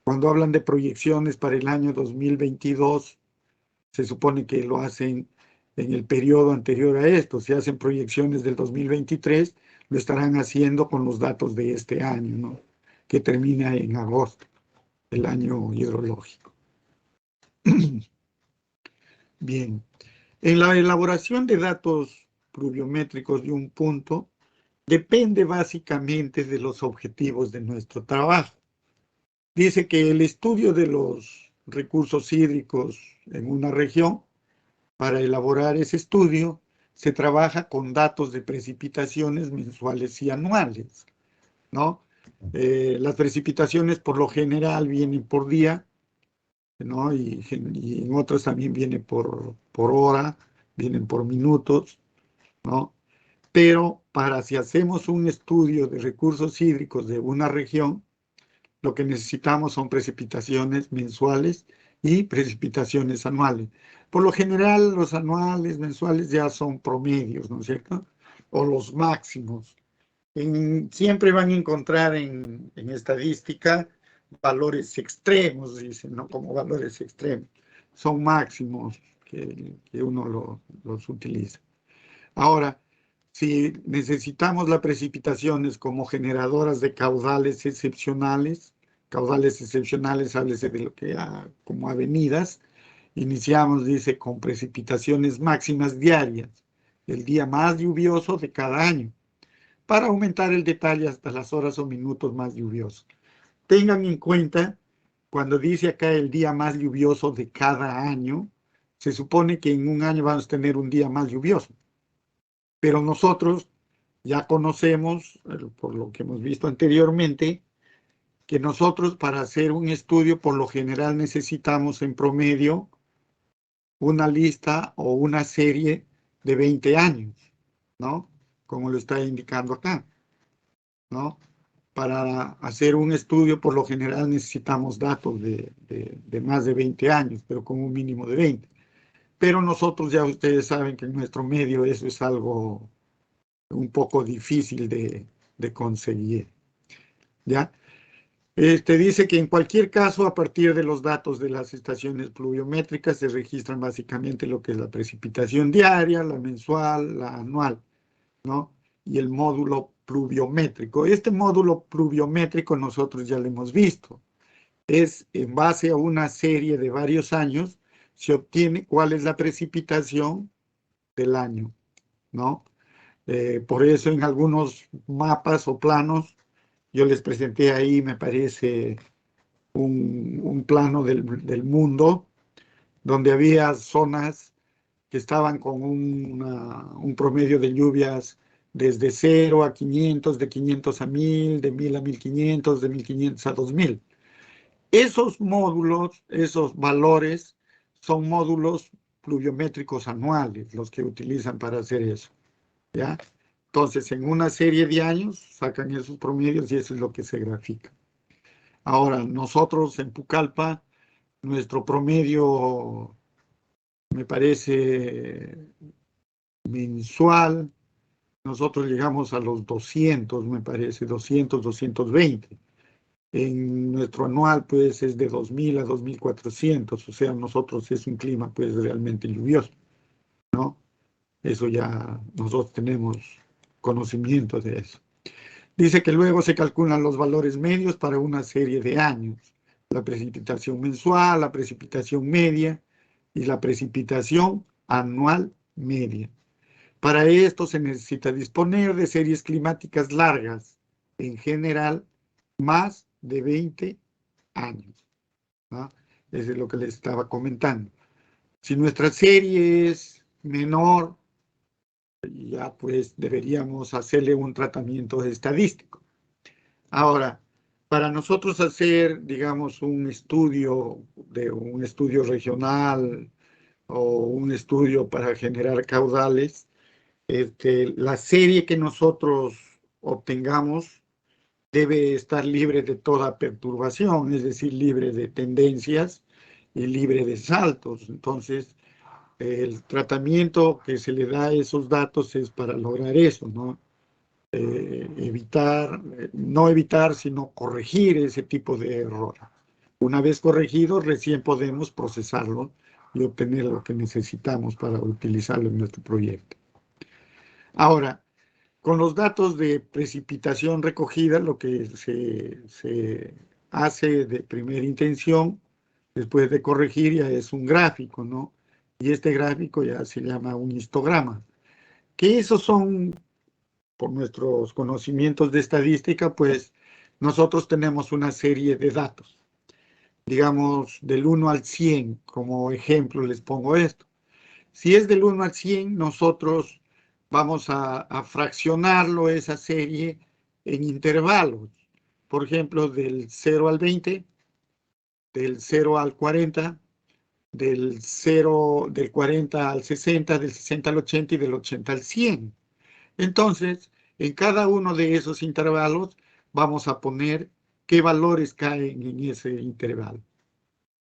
Cuando hablan de proyecciones para el año 2022, se supone que lo hacen en el periodo anterior a esto. Si hacen proyecciones del 2023, lo estarán haciendo con los datos de este año, ¿no? Que termina en agosto, el año hidrológico. Bien, en la elaboración de datos pluviométricos de un punto, depende básicamente de los objetivos de nuestro trabajo. Dice que el estudio de los recursos hídricos en una región, para elaborar ese estudio, se trabaja con datos de precipitaciones mensuales y anuales, ¿no? Las precipitaciones por lo general vienen por día, ¿no? Y en otras también vienen por hora, vienen por minutos, ¿no? Pero si hacemos un estudio de recursos hídricos de una región, lo que necesitamos son precipitaciones mensuales y precipitaciones anuales. Por lo general, los anuales, mensuales ya son promedios, ¿no es cierto? O los máximos. Siempre van a encontrar en estadística valores extremos, dicen, ¿no? Como valores extremos. Son máximos que uno los utiliza. Ahora, si necesitamos las precipitaciones como generadoras de caudales excepcionales, caudales excepcionales, háblese de lo que como avenidas. Iniciamos, dice, con precipitaciones máximas diarias, el día más lluvioso de cada año, para aumentar el detalle hasta las horas o minutos más lluviosos. Tengan en cuenta, cuando dice acá el día más lluvioso de cada año, se supone que en un año vamos a tener un día más lluvioso. Pero nosotros ya conocemos, por lo que hemos visto anteriormente, que nosotros para hacer un estudio por lo general necesitamos en promedio una lista o una serie de 20 años, ¿no? Como lo está indicando acá, ¿no? Para hacer un estudio por lo general necesitamos datos de más de 20 años, pero con un mínimo de 20. Pero nosotros ya ustedes saben que en nuestro medio eso es algo un poco difícil de conseguir, ¿ya? Dice que en cualquier caso, a partir de los datos de las estaciones pluviométricas, se registran básicamente lo que es la precipitación diaria, la mensual, la anual, ¿no? Y el módulo pluviométrico. Este módulo pluviométrico nosotros ya lo hemos visto. Es en base a una serie de varios años, se obtiene cuál es la precipitación del año, ¿no? Por eso en algunos mapas o planos, yo les presenté ahí, me parece, un plano del mundo, donde había zonas que estaban con un promedio de lluvias desde 0 a 500, de 500 a 1000, de 1000 a 1500, de 1500 a 2000. Esos módulos, esos valores, son módulos pluviométricos anuales, los que utilizan para hacer eso, ¿ya? Entonces, en una serie de años sacan esos promedios y eso es lo que se grafica. Ahora, nosotros en Pucallpa, nuestro promedio, me parece, mensual, nosotros llegamos a los 200, me parece, 200, 220. En nuestro anual, pues, es de 2000 a 2400, o sea, nosotros es un clima, pues, realmente lluvioso, ¿no? Eso ya nosotros tenemos conocimiento de eso. Dice que luego se calculan los valores medios para una serie de años. La precipitación mensual, la precipitación media y la precipitación anual media. Para esto se necesita disponer de series climáticas largas, en general más de 20 años, ¿no? Eso es lo que les estaba comentando. Si nuestra serie es menor, ya pues deberíamos hacerle un tratamiento estadístico. Ahora, para nosotros hacer, digamos, un estudio regional o un estudio para generar caudales, la serie que nosotros obtengamos debe estar libre de toda perturbación, es decir, libre de tendencias y libre de saltos. Entonces, el tratamiento que se le da a esos datos es para lograr eso, ¿no? No evitar, sino corregir ese tipo de error. Una vez corregido, recién podemos procesarlo y obtener lo que necesitamos para utilizarlo en nuestro proyecto. Ahora, con los datos de precipitación recogida, lo que se hace de primera intención, después de corregir, ya es un gráfico, ¿no? Y este gráfico ya se llama un histograma. Que esos son, por nuestros conocimientos de estadística, pues nosotros tenemos una serie de datos. Digamos, del 1 al 100, como ejemplo les pongo esto. Si es del 1 al 100, nosotros vamos a fraccionarlo, esa serie, en intervalos. Por ejemplo, del 0 al 20, del 0 al 40, del 40 al 60, del 60 al 80 y del 80 al 100. Entonces, en cada uno de esos intervalos vamos a poner qué valores caen en ese intervalo.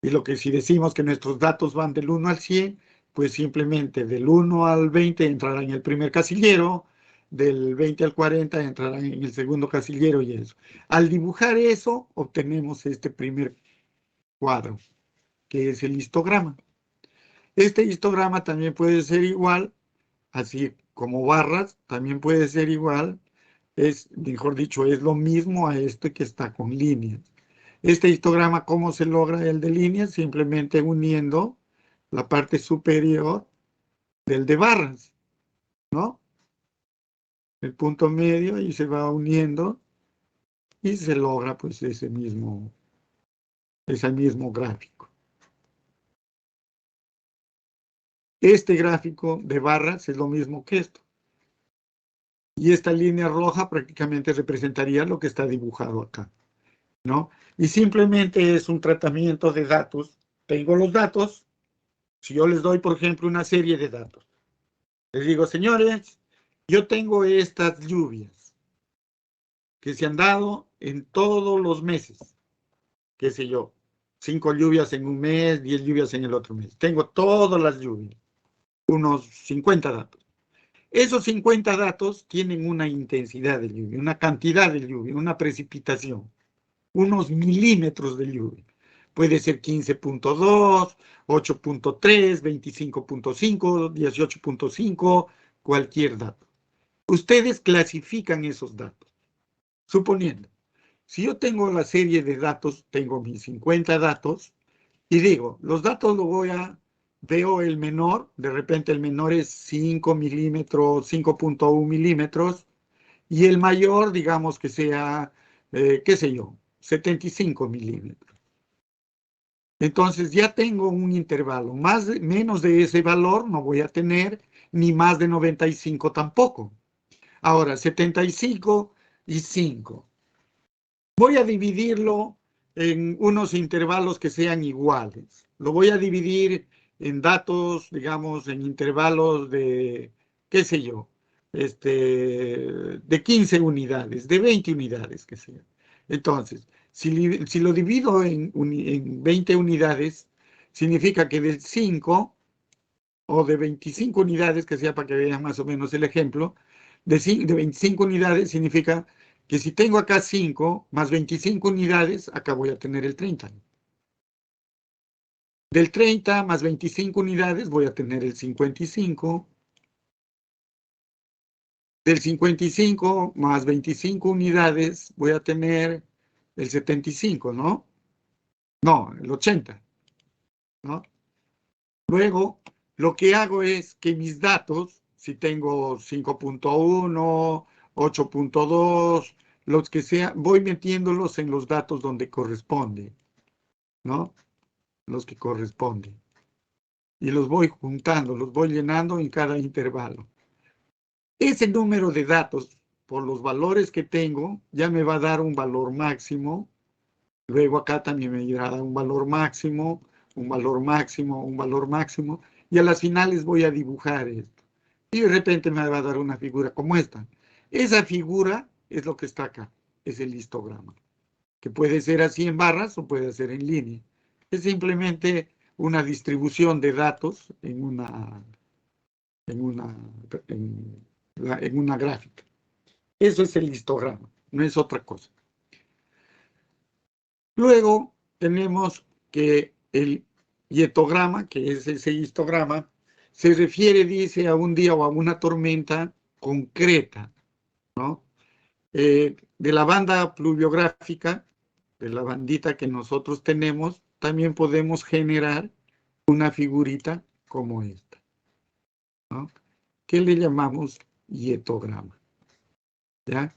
Y lo que si decimos que nuestros datos van del 1 al 100, pues simplemente del 1 al 20 entrará en el primer casillero, del 20 al 40 entrarán en el segundo casillero y eso. Al dibujar eso, obtenemos este primer cuadro, que es el histograma. Este histograma también puede ser igual, así como barras, también puede ser igual, mejor dicho, es lo mismo a este que está con líneas. Este histograma, ¿cómo se logra el de líneas? Simplemente uniendo la parte superior del de barras, ¿no? El punto medio y se va uniendo y se logra pues ese mismo gráfico. Este gráfico de barras es lo mismo que esto. Y esta línea roja prácticamente representaría lo que está dibujado acá, ¿no? Y simplemente es un tratamiento de datos. Tengo los datos. Si yo les doy, por ejemplo, una serie de datos. Les digo, señores, yo tengo estas lluvias que se han dado en todos los meses. Qué sé yo, 5 lluvias en un mes, 10 lluvias en el otro mes. Tengo todas las lluvias, unos 50 datos. Esos 50 datos tienen una intensidad de lluvia, una cantidad de lluvia, una precipitación, unos milímetros de lluvia. Puede ser 15.2, 8.3, 25.5, 18.5, cualquier dato. Ustedes clasifican esos datos, suponiendo, si yo tengo la serie de datos, tengo mis 50 datos, y digo, los datos veo el menor, de repente el menor es 5 milímetros, 5.1 milímetros, y el mayor, digamos que sea, qué sé yo, 75 milímetros. Entonces ya tengo un intervalo, menos de ese valor no voy a tener, ni más de 95 tampoco. Ahora, 75 y 5. Voy a dividirlo en unos intervalos que sean iguales. Lo voy a dividir en datos, digamos, en intervalos de, qué sé yo, de 15 unidades, de 20 unidades, que sea. Entonces, si lo divido en 20 unidades, significa que de 5 o de 25 unidades, que sea para que vean más o menos el ejemplo, de 25 unidades significa que si tengo acá 5 más 25 unidades, acá voy a tener el 30. Del 30 más 25 unidades voy a tener el 55. Del 55 más 25 unidades voy a tener el 75, ¿no? No, el 80, ¿no? Luego, lo que hago es que mis datos, si tengo 5.1, 8.2, los que sea, voy metiéndolos en los datos donde corresponde, ¿no? Los que corresponden. Y los voy juntando, los voy llenando en cada intervalo. Ese número de datos, por los valores que tengo, ya me va a dar un valor máximo. Luego acá también me irá a dar un valor máximo, un valor máximo, un valor máximo. Y a las finales voy a dibujar esto. Y de repente me va a dar una figura como esta. Esa figura es lo que está acá, es el histograma. Que puede ser así en barras o puede ser en línea. Es simplemente una distribución de datos en una gráfica. Eso es el histograma, no es otra cosa. Luego tenemos que el hietograma, que es ese histograma, se refiere, dice, a un día o a una tormenta concreta, ¿no? De la banda pluviográfica, de la bandita que nosotros tenemos, también podemos generar una figurita como esta, ¿no? Que le llamamos hietograma, ¿ya?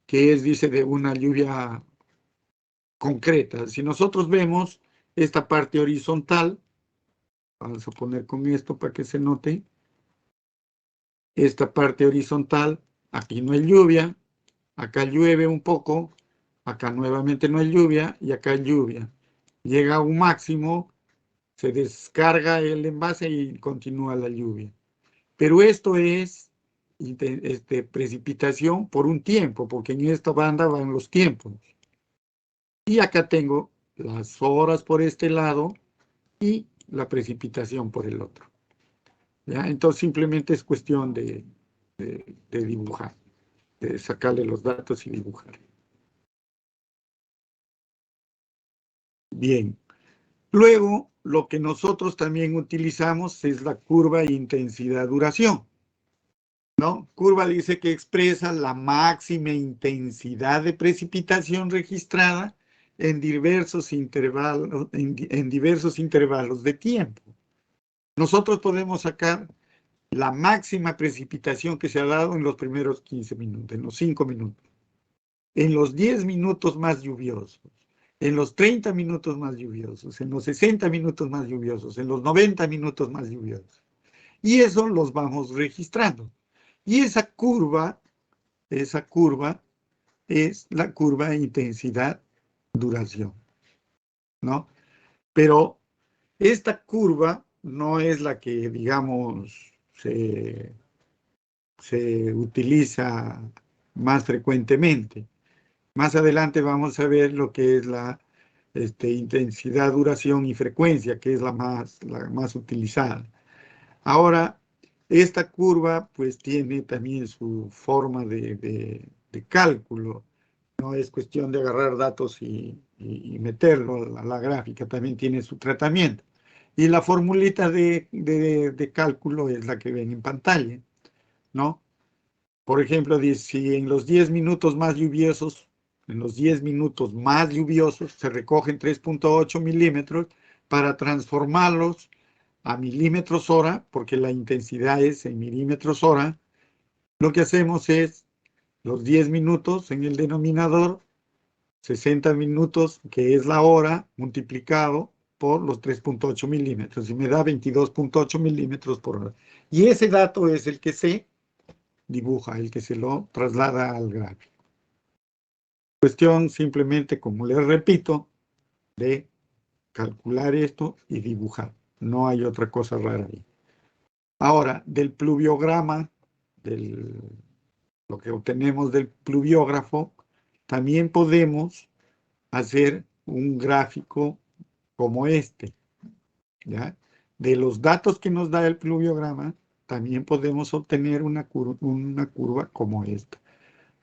Que es, dice, de una lluvia concreta. Si nosotros vemos esta parte horizontal, vamos a poner con esto para que se note, esta parte horizontal, aquí no hay lluvia, acá llueve un poco, acá nuevamente no hay lluvia y acá hay lluvia. Llega a un máximo, se descarga el envase y continúa la lluvia. Pero esto es precipitación por un tiempo, porque en esta banda van los tiempos. Y acá tengo las horas por este lado y la precipitación por el otro. ¿Ya? Entonces simplemente es cuestión de dibujar, de sacarle los datos y dibujar. Bien. Luego, lo que nosotros también utilizamos es la curva intensidad-duración, ¿no? Curva dice que expresa la máxima intensidad de precipitación registrada en diversos intervalos de tiempo. Nosotros podemos sacar la máxima precipitación que se ha dado en los primeros 15 minutos, en los 5 minutos, en los 10 minutos más lluviosos, en los 30 minutos más lluviosos, en los 60 minutos más lluviosos, en los 90 minutos más lluviosos. Y eso los vamos registrando. Y esa curva es la curva de intensidad-duración, ¿no? Pero esta curva no es la que, digamos, se utiliza más frecuentemente. Más adelante vamos a ver lo que es la intensidad, duración y frecuencia, que es la más utilizada. Ahora, esta curva pues tiene también su forma de cálculo. No es cuestión de agarrar datos y meterlo a la gráfica, también tiene su tratamiento. Y la formulita de cálculo es la que ven en pantalla, ¿no? Por ejemplo, si en los 10 minutos más lluviosos, se recogen 3.8 milímetros para transformarlos a milímetros hora, porque la intensidad es en milímetros hora, lo que hacemos es los 10 minutos en el denominador, 60 minutos, que es la hora, multiplicado por los 3.8 milímetros, y me da 22.8 milímetros por hora. Y ese dato es el que se dibuja, el que se lo traslada al gráfico. Cuestión simplemente, como les repito, de calcular esto y dibujar. No hay otra cosa rara ahí. Ahora, del pluviograma, lo que obtenemos del pluviógrafo, también podemos hacer un gráfico como este, ¿ya? De los datos que nos da el pluviograma, también podemos obtener una curva como esta.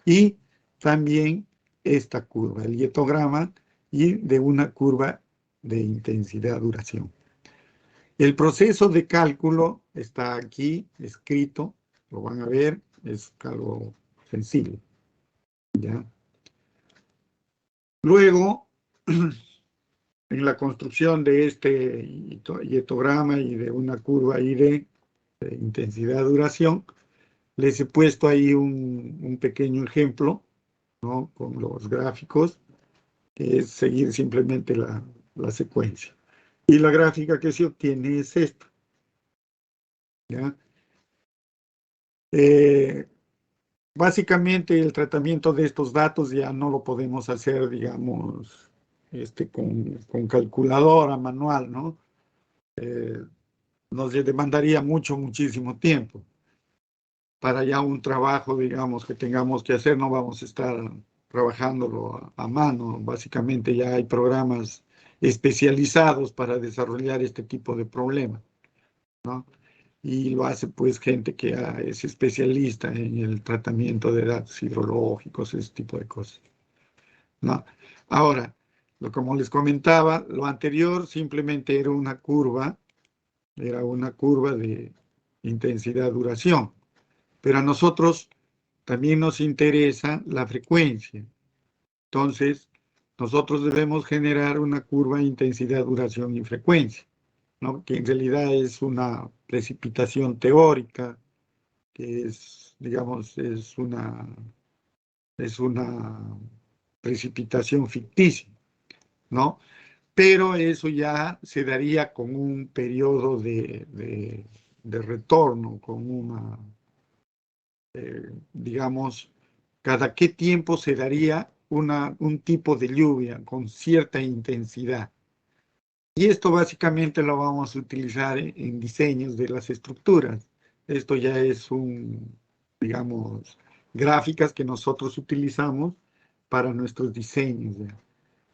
Y también esta curva, el hietograma, y de una curva de intensidad-duración. El proceso de cálculo está aquí escrito, lo van a ver, es algo sencillo, ¿ya? Luego, en la construcción de este hietograma y de una curva ahí de intensidad-duración, les he puesto ahí un pequeño ejemplo, ¿no? Con los gráficos, que es seguir simplemente la secuencia. Y la gráfica que se obtiene es esta, ¿ya? Básicamente el tratamiento de estos datos ya no lo podemos hacer, digamos, con calculadora manual, ¿no? Nos demandaría muchísimo tiempo. Para ya un trabajo, digamos, que tengamos que hacer, no vamos a estar trabajándolo a mano. Básicamente ya hay programas especializados para desarrollar este tipo de problemas, ¿no? Y lo hace pues gente que es especialista en el tratamiento de datos hidrológicos, ese tipo de cosas, ¿no? Ahora, como les comentaba, lo anterior simplemente era una curva de intensidad-duración, pero a nosotros también nos interesa la frecuencia. Entonces, nosotros debemos generar una curva de intensidad, duración y frecuencia, ¿no? Que en realidad es una precipitación teórica, que es, digamos, es una precipitación ficticia, ¿no? Pero eso ya se daría con un periodo de retorno, con una, digamos, cada qué tiempo se daría un tipo de lluvia con cierta intensidad. Y esto básicamente lo vamos a utilizar en diseños de las estructuras. Esto ya es digamos, gráficas que nosotros utilizamos para nuestros diseños, ¿ya?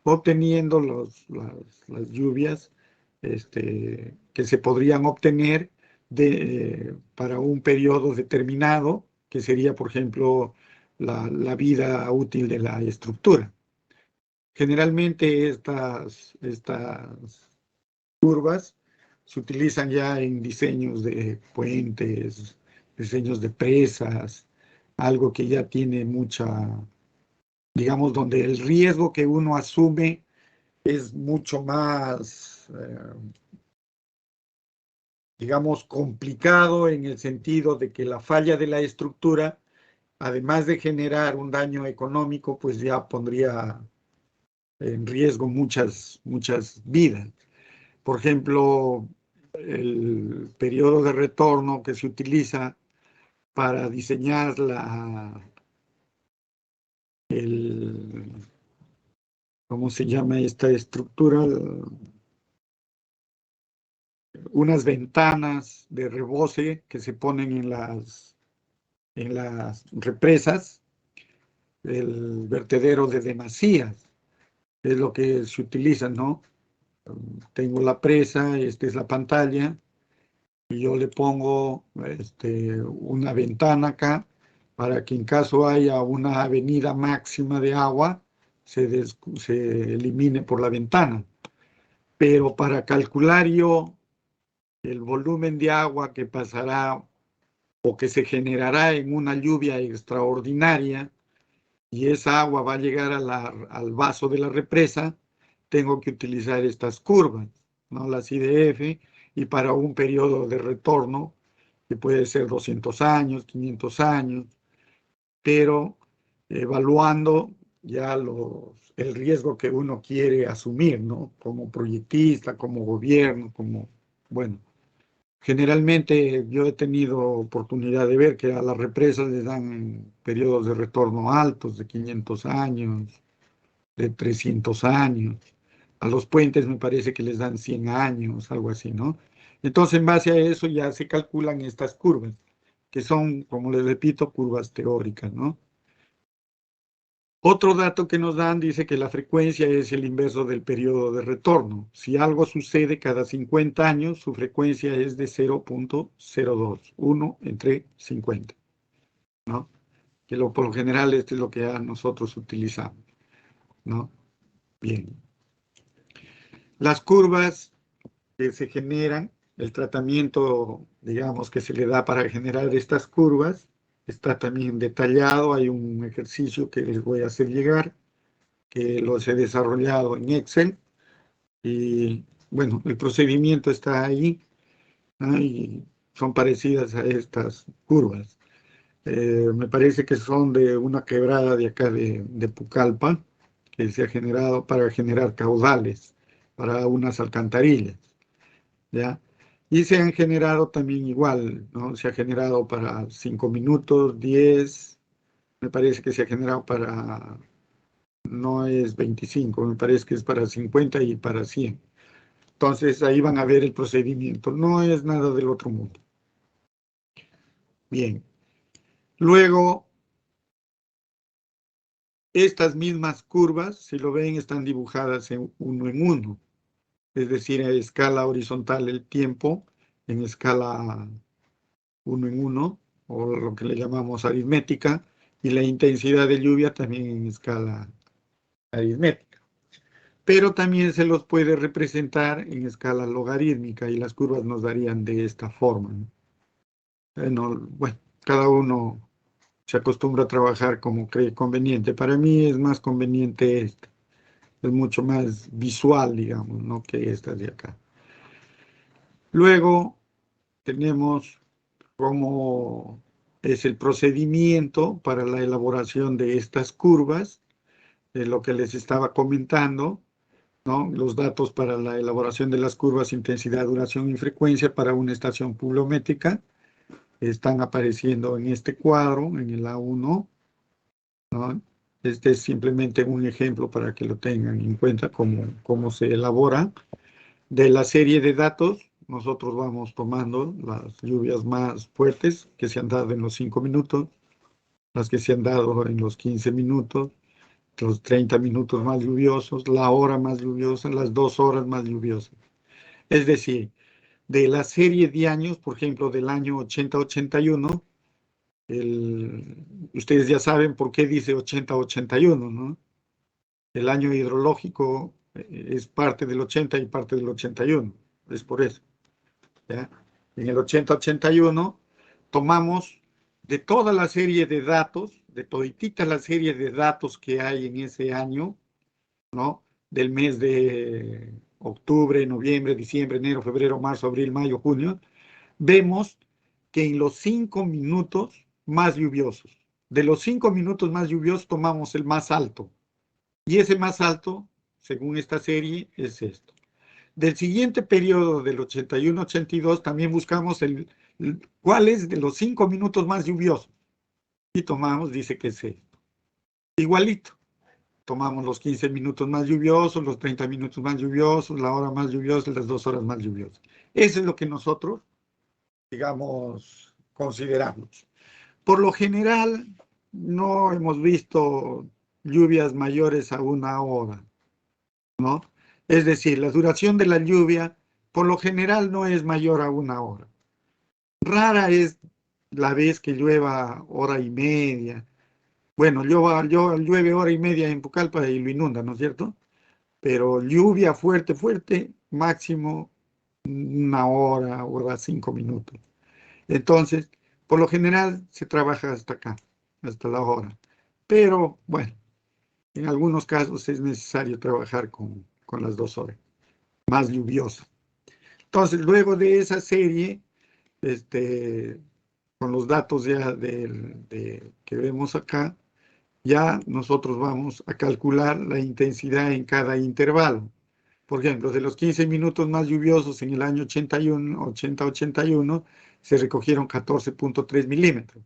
Obteniendo las lluvias que se podrían obtener para un periodo determinado, que sería, por ejemplo, la vida útil de la estructura. Generalmente estas curvas se utilizan ya en diseños de puentes, diseños de presas, algo que ya tiene mucha, digamos, donde el riesgo que uno asume es mucho más, digamos, complicado en el sentido de que la falla de la estructura, además de generar un daño económico, pues ya pondría en riesgo muchas vidas. Por ejemplo, el periodo de retorno que se utiliza para diseñar ¿cómo se llama esta estructura? Unas ventanas de rebose que se ponen en las represas del vertedero de demasías. Es lo que se utiliza, ¿no? Tengo la presa, esta es la pantalla, y yo le pongo una ventana acá para que en caso haya una avenida máxima de agua, se elimine por la ventana. Pero para calcular yo el volumen de agua que pasará o que se generará en una lluvia extraordinaria, y esa agua va a llegar al vaso de la represa, tengo que utilizar estas curvas, ¿no? Las IDF, y para un periodo de retorno, que puede ser 200 años, 500 años, pero evaluando ya el riesgo que uno quiere asumir, ¿no? Como proyectista, como gobierno, bueno. Generalmente yo he tenido oportunidad de ver que a las represas les dan periodos de retorno altos, de 500 años, de 300 años. A los puentes me parece que les dan 100 años, algo así, ¿no? Entonces, en base a eso ya se calculan estas curvas, que son, como les repito, curvas teóricas, ¿no? Otro dato que nos dan dice que la frecuencia es el inverso del periodo de retorno. Si algo sucede cada 50 años, su frecuencia es de 0.02, 1 entre 50, ¿no? Que por lo general esto es lo que nosotros utilizamos, ¿no? Bien. Las curvas que se generan, el tratamiento, digamos, que se le da para generar estas curvas, está también detallado. Hay un ejercicio que les voy a hacer llegar, que los he desarrollado en Excel, y bueno, el procedimiento está ahí, ¿no? Y son parecidas a estas curvas. Me parece que son de una quebrada de acá de Pucallpa, que se ha generado para generar caudales para unas alcantarillas, ¿ya? Y se han generado también igual, ¿no? Se ha generado para 5 minutos, 10, me parece que se ha generado para, no es 25, me parece que es para 50 y para 100. Entonces ahí van a ver el procedimiento, no es nada del otro mundo. Bien, luego estas mismas curvas, si lo ven, están dibujadas en uno, es decir, a escala horizontal el tiempo, en escala 1 en 1, o lo que le llamamos aritmética, y la intensidad de lluvia también en escala aritmética. Pero también se los puede representar en escala logarítmica, y las curvas nos darían de esta forma, ¿no? Bueno, cada uno se acostumbra a trabajar como cree conveniente. Para mí es más conveniente esta, es mucho más visual, digamos, ¿no? Que esta de acá. Luego tenemos cómo es el procedimiento para la elaboración de estas curvas, de lo que les estaba comentando, ¿no? Los datos para la elaboración de las curvas, intensidad, duración y frecuencia para una estación pluviométrica están apareciendo en este cuadro, en el A1, ¿no? Este es simplemente un ejemplo para que lo tengan en cuenta cómo se elabora. De la serie de datos, nosotros vamos tomando las lluvias más fuertes que se han dado en los 5 minutos, las que se han dado en los 15 minutos, los 30 minutos más lluviosos, la hora más lluviosa, las 2 horas más lluviosas. Es decir, de la serie de años, por ejemplo, del año 80-81, ustedes ya saben por qué dice 80-81, ¿no? El año hidrológico es parte del 80 y parte del 81, es por eso, ¿ya? En el 80-81 tomamos de toda la serie de datos, de toditita la serie de datos que hay en ese año, ¿no? del mes de octubre, noviembre, diciembre, enero, febrero, marzo, abril, mayo, junio, vemos que en los 5 minutos más lluviosos, de los 5 minutos más lluviosos tomamos el más alto. Y ese más alto, según esta serie, es esto. Del siguiente periodo del 81-82 también buscamos cuál es de los 5 minutos más lluviosos. Y tomamos, dice que es esto. Igualito. Tomamos los 15 minutos más lluviosos, los 30 minutos más lluviosos, la hora más lluviosa, las 2 horas más lluviosas. Eso es lo que nosotros, digamos, consideramos. Por lo general, no hemos visto lluvias mayores a 1 hora, ¿no? Es decir, la duración de la lluvia, por lo general, no es mayor a 1 hora. Rara es la vez que llueva hora y media. Bueno, llueve hora y media en Pucallpa y lo inunda, ¿no es cierto? Pero lluvia fuerte, fuerte, máximo 1 hora, hora 5 minutos. Entonces, por lo general se trabaja hasta acá, hasta la hora. Pero, bueno, en algunos casos es necesario trabajar con las 2 horas, más lluvioso. Entonces, luego de esa serie, con los datos ya que vemos acá, ya nosotros vamos a calcular la intensidad en cada intervalo. Por ejemplo, de los 15 minutos más lluviosos en el año 80-81, se recogieron 14.3 milímetros.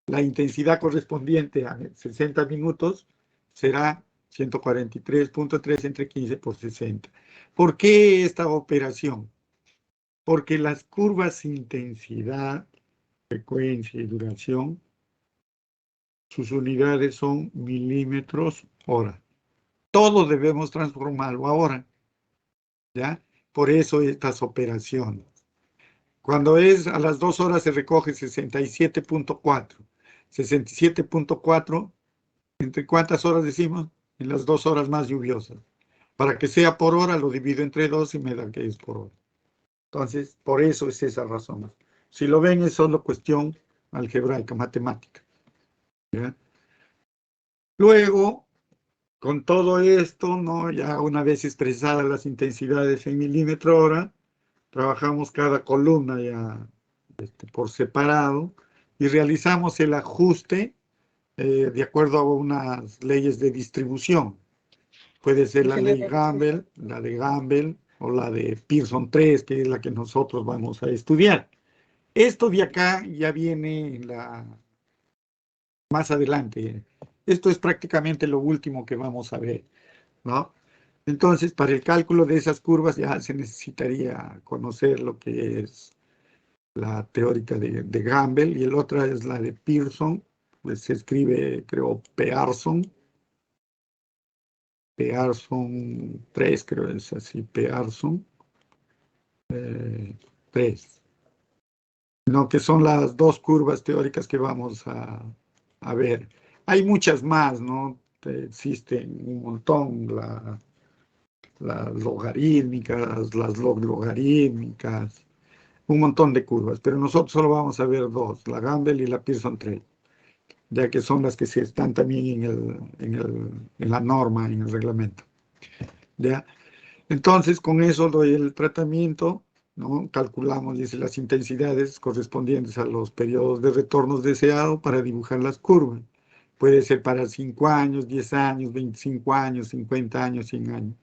La intensidad correspondiente a 60 minutos será 143.3 entre 15 por 60. ¿Por qué esta operación? Porque las curvas intensidad, frecuencia y duración, sus unidades son milímetros hora. Todo debemos transformarlo ahora, ¿ya? Por eso estas operaciones. Cuando es a las 2 horas se recoge 67.4. 67.4, ¿entre cuántas horas decimos? En las 2 horas más lluviosas. Para que sea por hora, lo divido entre 2 y me da que es por hora. Entonces, por eso es esa razón. Si lo ven, es solo cuestión algebraica, matemática. ¿Ya? Luego, con todo esto, ¿no? Ya una vez expresadas las intensidades en milímetro hora, trabajamos cada columna ya por separado y realizamos el ajuste de acuerdo a unas leyes de distribución. Puede ser la ley Gamble, la de Gamble o la de Pearson 3, que es la que nosotros vamos a estudiar. Esto de acá ya viene más adelante. Esto es prácticamente lo último que vamos a ver, ¿no? Entonces, para el cálculo de esas curvas ya se necesitaría conocer lo que es la teórica de Gamble y el otra es la de Pearson, pues se escribe, creo, Pearson 3, creo es así, Pearson 3. No, que son las dos curvas teóricas que vamos a ver. Hay muchas más, ¿no? Existen un montón, las logarítmicas, las log-logarítmicas, un montón de curvas, pero nosotros solo vamos a ver dos, la Gamble y la Pearson 3, ya que son las que se están también en la norma, en el reglamento. ¿Ya? Entonces, con eso doy el tratamiento, ¿no? Calculamos, dice, las intensidades correspondientes a los periodos de retornos deseados para dibujar las curvas. Puede ser para 5 años, 10 años, 25 años, 50 años, 100 años.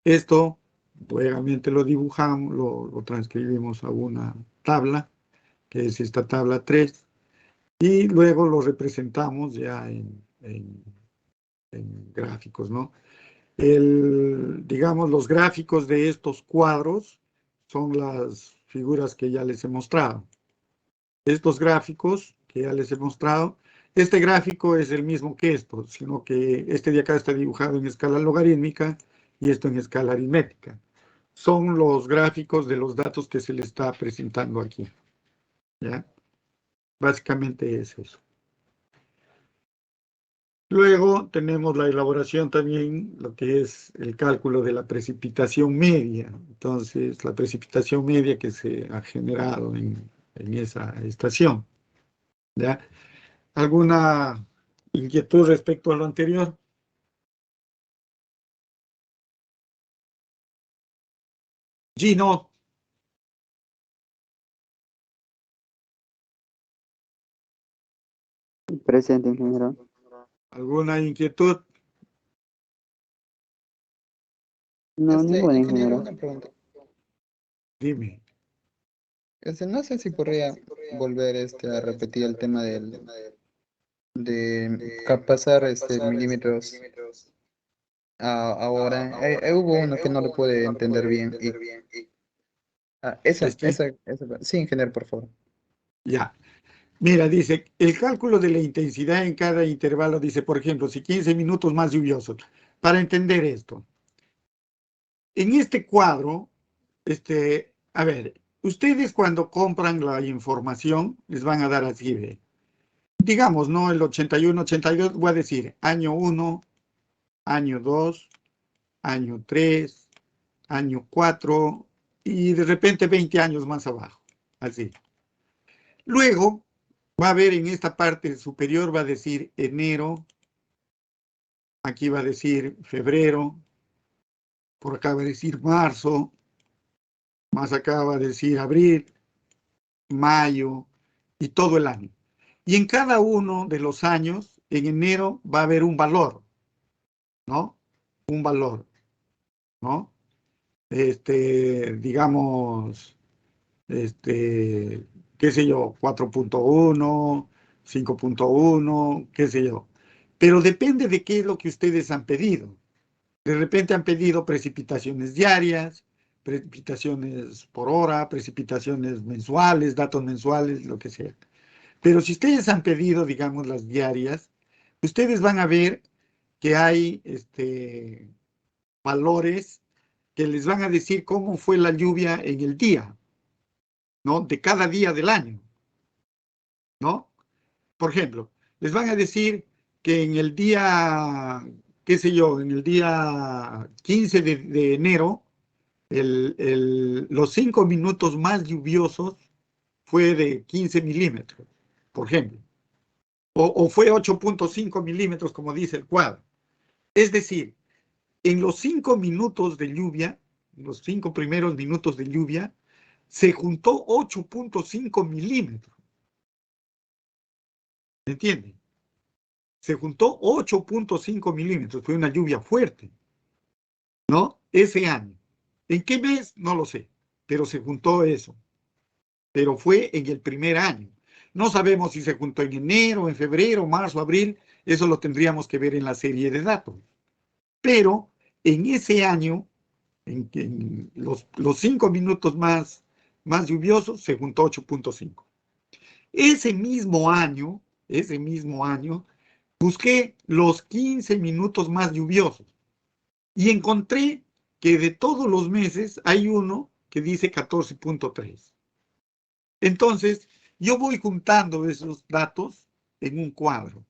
Esto, nuevamente lo dibujamos, lo transcribimos a una tabla, que es esta tabla 3, y luego lo representamos ya en gráficos, ¿no? Digamos, los gráficos de estos cuadros son las figuras que ya les he mostrado. Estos gráficos que ya les he mostrado, este gráfico es el mismo que esto, sino que este de acá está dibujado en escala logarítmica y esto en escala aritmética. Son los gráficos de los datos que se le está presentando aquí. ¿Ya? Básicamente es eso. Luego tenemos la elaboración también, lo que es el cálculo de la precipitación media. Entonces, la precipitación media que se ha generado en esa estación. ¿Ya? ¿Alguna inquietud respecto a lo anterior? Gino, Presente, ingeniero. ¿alguna inquietud? No, ninguna, Ingeniero, ingeniero. una pregunta. Dime. No sé si podría volver a repetir el tema de pasar milímetros ahora. Hubo uno que no lo pude entender bien. Este, Sí, ingeniero, por favor. ya. Mira, dice, el cálculo de la intensidad en cada intervalo, dice, por ejemplo, si 15 minutos más lluviosos. Para entender esto, en este cuadro, a ver, ustedes cuando compran la información, les van a dar así, ¿ve? Digamos, ¿no? El 81, 82, voy a decir, año 1, año 2, año 3, año 4, y de repente 20 años más abajo, así. Luego, va a ver en esta parte superior, va a decir enero, aquí va a decir febrero, por acá va a decir marzo, más acá va a decir abril, mayo y todo el año. Y en cada uno de los años, en enero va a haber un valor, ¿no? Un valor, ¿no? Digamos, qué sé yo, 4.1, 5.1, qué sé yo. Pero depende de qué es lo que ustedes han pedido. De repente han pedido precipitaciones diarias, precipitaciones por hora, precipitaciones mensuales, datos mensuales, lo que sea. Pero si ustedes han pedido, digamos, las diarias, ustedes van a ver que hay valores que les van a decir cómo fue la lluvia en el día, ¿no? De cada día del año, ¿no? Por ejemplo, les van a decir que en el día, qué sé yo, en el día 15 de enero, los 5 minutos más lluviosos fue de 15 milímetros, por ejemplo, o fue 8.5 milímetros, como dice el cuadro. Es decir, en los 5 minutos de lluvia, los 5 primeros minutos de lluvia, se juntó 8.5 milímetros. ¿Me entienden? Se juntó 8.5 milímetros, fue una lluvia fuerte, ¿no? Ese año. ¿En qué mes? No lo sé, pero se juntó eso. Pero fue en el primer año. No sabemos si se juntó en enero, en febrero, marzo, abril, eso lo tendríamos que ver en la serie de datos. Pero en ese año, en los 5 minutos más lluviosos, se juntó 8.5. Ese mismo año, busqué los 15 minutos más lluviosos y encontré que de todos los meses hay uno que dice 14.3. Entonces, yo voy juntando esos datos en un cuadro.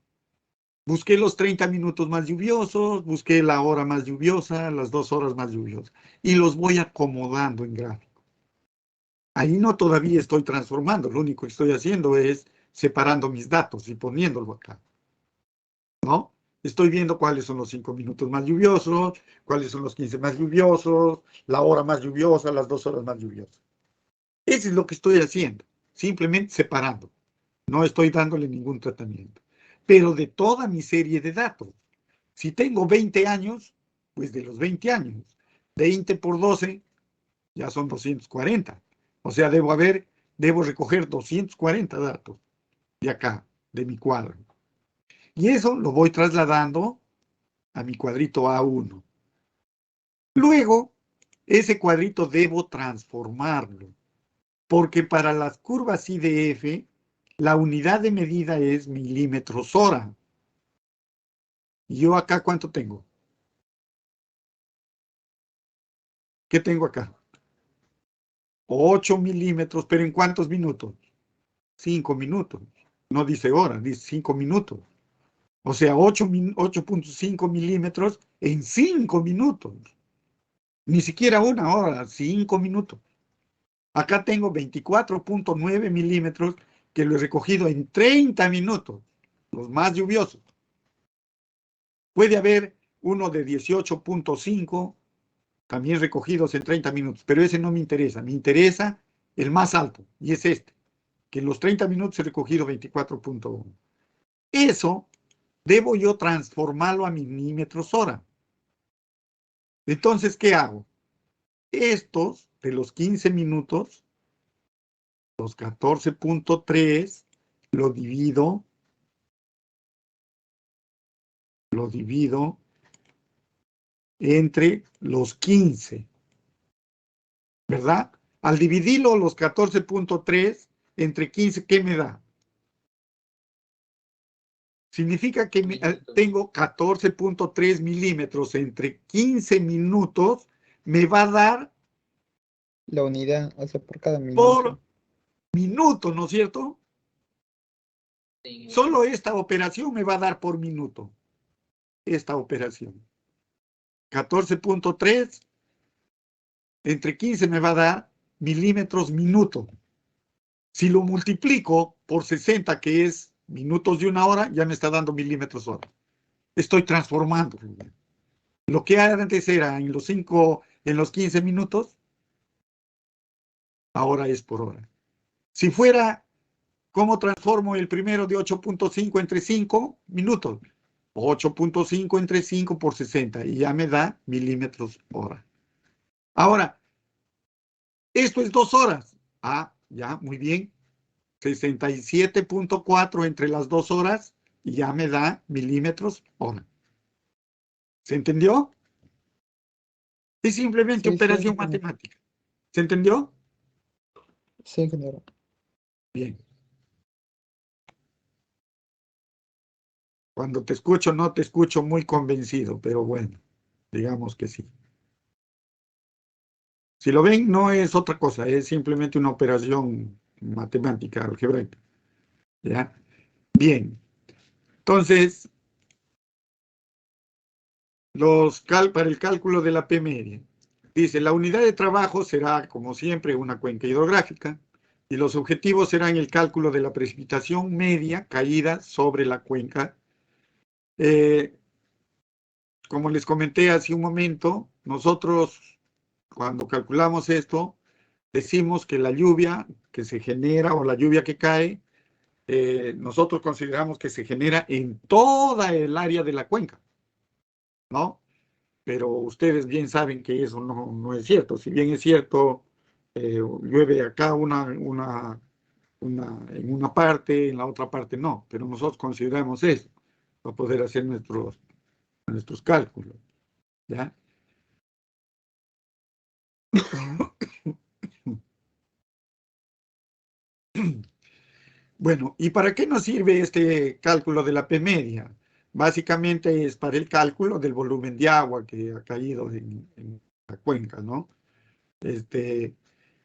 Busqué los 30 minutos más lluviosos, busqué la hora más lluviosa, las 2 horas más lluviosas, y los voy acomodando en gráfico. Ahí no todavía estoy transformando, lo único que estoy haciendo es separando mis datos y poniéndolo acá, ¿no? Estoy viendo cuáles son los 5 minutos más lluviosos, cuáles son los 15 más lluviosos, la hora más lluviosa, las 2 horas más lluviosas. Eso es lo que estoy haciendo, simplemente separando. No estoy dándole ningún tratamiento. Pero de toda mi serie de datos, si tengo 20 años, pues de los 20 años, 20 por 12, ya son 240. O sea, debo recoger 240 datos de acá, de mi cuadro. Y eso lo voy trasladando a mi cuadrito A1. Luego, ese cuadrito debo transformarlo, porque para las curvas IDF, la unidad de medida es milímetros hora. ¿Y yo acá cuánto tengo? ¿Qué tengo acá? 8 milímetros, pero ¿en cuántos minutos? 5 minutos. No dice hora, dice 5 minutos. O sea, 8.5 milímetros en 5 minutos. Ni siquiera una hora, 5 minutos. Acá tengo 24.9 milímetros que lo he recogido en 30 minutos, los más lluviosos. Puede haber uno de 18.5, también recogidos en 30 minutos, pero ese no me interesa. Me interesa el más alto, y es este, que en los 30 minutos he recogido 24.1. Eso debo yo transformarlo a milímetros hora. Entonces, ¿qué hago? Estos de los 15 minutos, los 14.3, lo divido entre los 15, ¿verdad? Al dividirlo los 14.3 entre 15, ¿qué me da? Significa que tengo 14.3 milímetros entre 15 minutos, me va a dar La unidad, o sea, por cada por minuto, ¿no es cierto? Solo esta operación me va a dar por minuto. Esta operación. 14.3 entre 15 me va a dar milímetros minuto. Si lo multiplico por 60, que es minutos de una hora, ya me está dando milímetros hora. Estoy transformando. Lo que antes era en los 15 minutos, ahora es por hora. Si fuera, ¿cómo transformo el primero de 8.5 entre 5 minutos? 8.5 entre 5 por 60 y ya me da milímetros hora. Ahora, esto es 2 horas. Ah, ya, muy bien. 67.4 entre las 2 horas y ya me da milímetros hora. ¿Se entendió? Es simplemente operación matemática. ¿Se entendió? Sí, ingeniero. Bien. Cuando te escucho, no te escucho muy convencido, pero bueno, digamos que sí. Si lo ven, no es otra cosa, es simplemente una operación matemática, algebraica. ¿Ya? Bien. Entonces, para el cálculo de la P media. Dice, la unidad de trabajo será, como siempre, una cuenca hidrográfica y los objetivos serán el cálculo de la precipitación media caída sobre la cuenca. Como les comenté hace un momento, nosotros cuando calculamos esto, decimos que la lluvia que se genera o la lluvia que cae, nosotros consideramos que se genera en toda el área de la cuenca, ¿no? Pero ustedes bien saben que eso no es cierto. Si bien es cierto, llueve acá en una parte, en la otra parte no, pero nosotros consideramos eso para poder hacer nuestros cálculos, ¿ya? Bueno, ¿y para qué nos sirve este cálculo de la P media? Básicamente es para el cálculo del volumen de agua que ha caído en la cuenca, ¿no?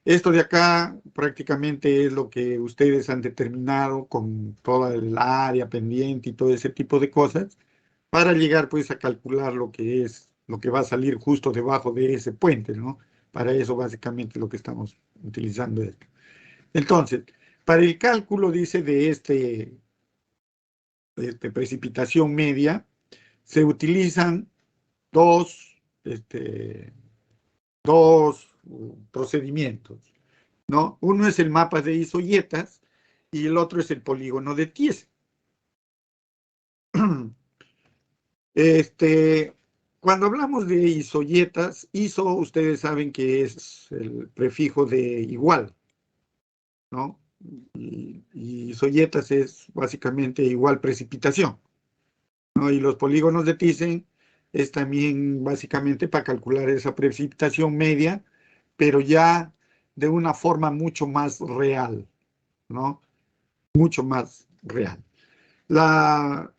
Esto de acá prácticamente es lo que ustedes han determinado con toda el área pendiente y todo ese tipo de cosas para llegar pues a calcular lo que va a salir justo debajo de ese puente, ¿no? Para eso básicamente lo que estamos utilizando esto. Entonces, para el cálculo, dice, de precipitación media, se utilizan dos procedimientos, ¿no? Uno es el mapa de isoyetas y el otro es el polígono de Thies. Cuando hablamos de isoyetas, iso, ustedes saben que es el prefijo de igual, ¿no? Y isoyetas es básicamente igual precipitación, ¿no? Y los polígonos de Thyssen es también básicamente para calcular esa precipitación media, pero ya de una forma mucho más real, ¿no? Mucho más real. La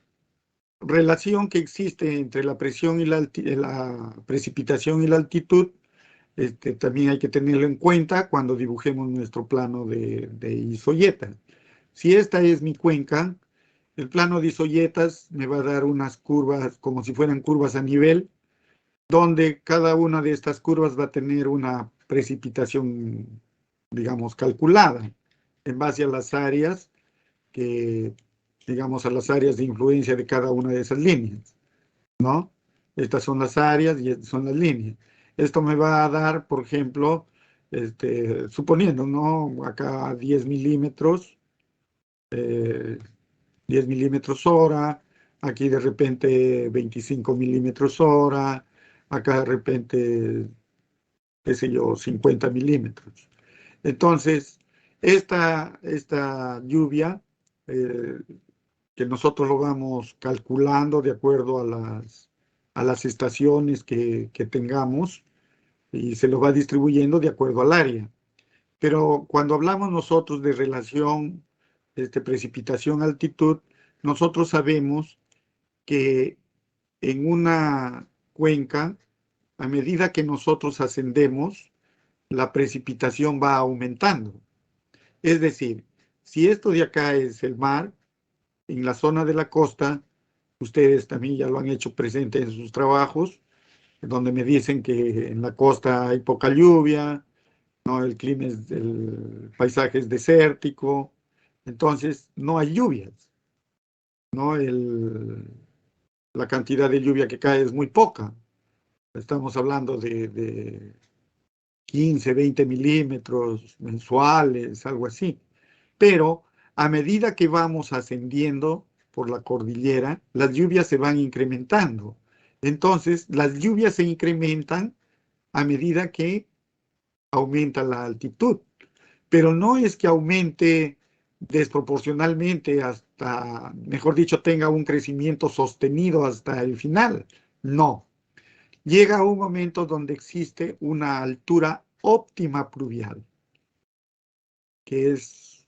relación que existe entre la presión y la precipitación y la altitud, también hay que tenerlo en cuenta cuando dibujemos nuestro plano de isoyeta. Si esta es mi cuenca, el plano de isoyetas me va a dar unas curvas como si fueran curvas a nivel, donde cada una de estas curvas va a tener una precipitación, digamos, calculada en base a las áreas digamos, a las áreas de influencia de cada una de esas líneas, ¿no? Estas son las áreas y estas son las líneas. Esto me va a dar, por ejemplo, suponiendo, ¿no? Acá 10 milímetros, 10 milímetros hora, aquí de repente 25 milímetros hora, acá de repente, qué sé yo, 50 milímetros. Entonces, esta lluvia, eh, que nosotros lo vamos calculando de acuerdo a las estaciones que tengamos, y se lo va distribuyendo de acuerdo al área. Pero cuando hablamos nosotros de relación precipitación-altitud, nosotros sabemos que en una cuenca, a medida que nosotros ascendemos, la precipitación va aumentando. Es decir, si esto de acá es el mar, en la zona de la costa, ustedes también ya lo han hecho presente en sus trabajos, donde me dicen que en la costa hay poca lluvia, ¿no? El paisaje es desértico, entonces no hay lluvias, ¿no? La cantidad de lluvia que cae es muy poca. Estamos hablando de 15, 20 milímetros mensuales, algo así. Pero a medida que vamos ascendiendo por la cordillera, las lluvias se van incrementando. Entonces, las lluvias se incrementan a medida que aumenta la altitud. Pero no es que aumente desproporcionalmente hasta, mejor dicho, tenga un crecimiento sostenido hasta el final. No. Llega un momento donde existe una altura óptima pluvial, que es,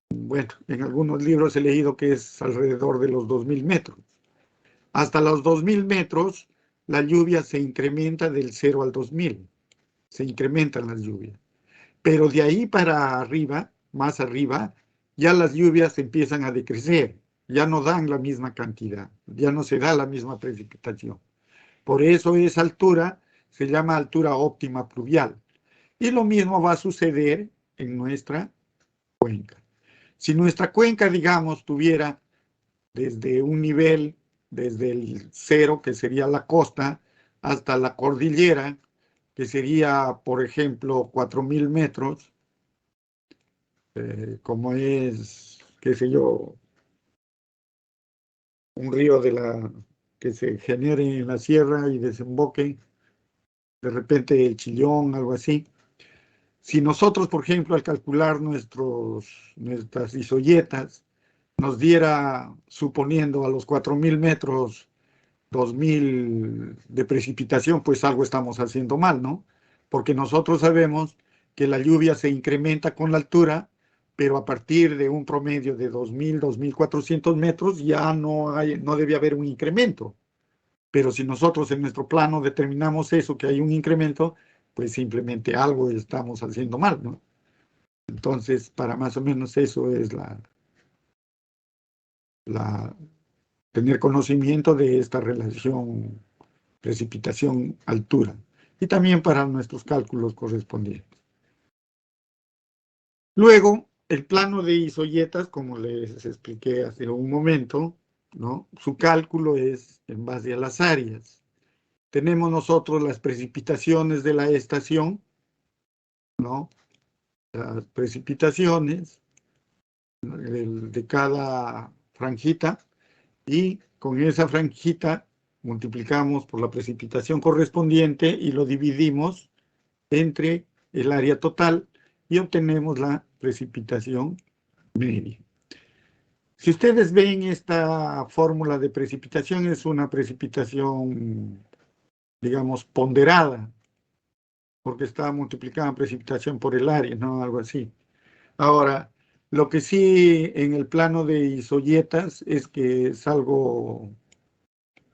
bueno, en algunos libros he leído que es alrededor de los 2000 metros. Hasta los 2000 metros, la lluvia se incrementa del 0 al 2000. Se incrementan las lluvias. Pero de ahí para arriba, más arriba, ya las lluvias empiezan a decrecer, ya no dan la misma cantidad, ya no se da la misma precipitación. Por eso esa altura se llama altura óptima pluvial. Y lo mismo va a suceder en nuestra cuenca. Si nuestra cuenca, digamos, tuviera desde un nivel, desde el cero, que sería la costa, hasta la cordillera, que sería, por ejemplo, 4000 metros, como es, qué sé yo, un río que se genere en la sierra y desemboque, de repente el Chillón, algo así. Si nosotros, por ejemplo, al calcular nuestras isoyetas, nos diera, suponiendo a los 4000 metros, 2000 de precipitación, pues algo estamos haciendo mal, ¿no? Porque nosotros sabemos que la lluvia se incrementa con la altura, pero a partir de un promedio de 2000, 2400 metros ya no debe haber un incremento. Pero si nosotros en nuestro plano determinamos eso, que hay un incremento, pues simplemente algo estamos haciendo mal, ¿no? Entonces, para más o menos eso es tener conocimiento de esta relación precipitación-altura y también para nuestros cálculos correspondientes. Luego, el plano de isoyetas, como les expliqué hace un momento, ¿no? Su cálculo es en base a las áreas. Tenemos nosotros las precipitaciones de la estación, ¿no? Las precipitaciones de cada franjita, y con esa franjita multiplicamos por la precipitación correspondiente y lo dividimos entre el área total y obtenemos la precipitación media. Si ustedes ven esta fórmula de precipitación, es una precipitación, digamos, ponderada, porque está multiplicada en precipitación por el área, ¿no? Algo así. Ahora, lo que sí en el plano de isoyetas es que es algo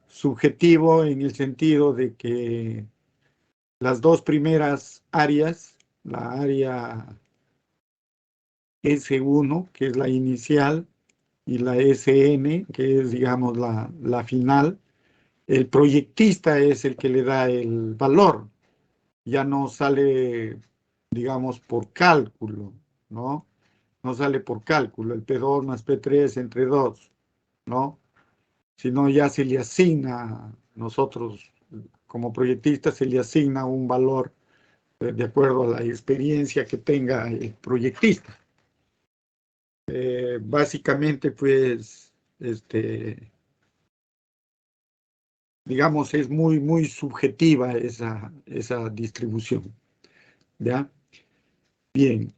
subjetivo en el sentido de que las dos primeras áreas, la área S1, que es la inicial, y la SN, que es, digamos, la final, el proyectista es el que le da el valor. Ya no sale, digamos, por cálculo, ¿no? No sale por cálculo, el P2 más P3 entre 2, ¿no? Sino ya se le asigna nosotros como proyectista se le asigna un valor de acuerdo a la experiencia que tenga el proyectista. Básicamente, pues, digamos, es muy subjetiva esa distribución, ¿ya? Bien.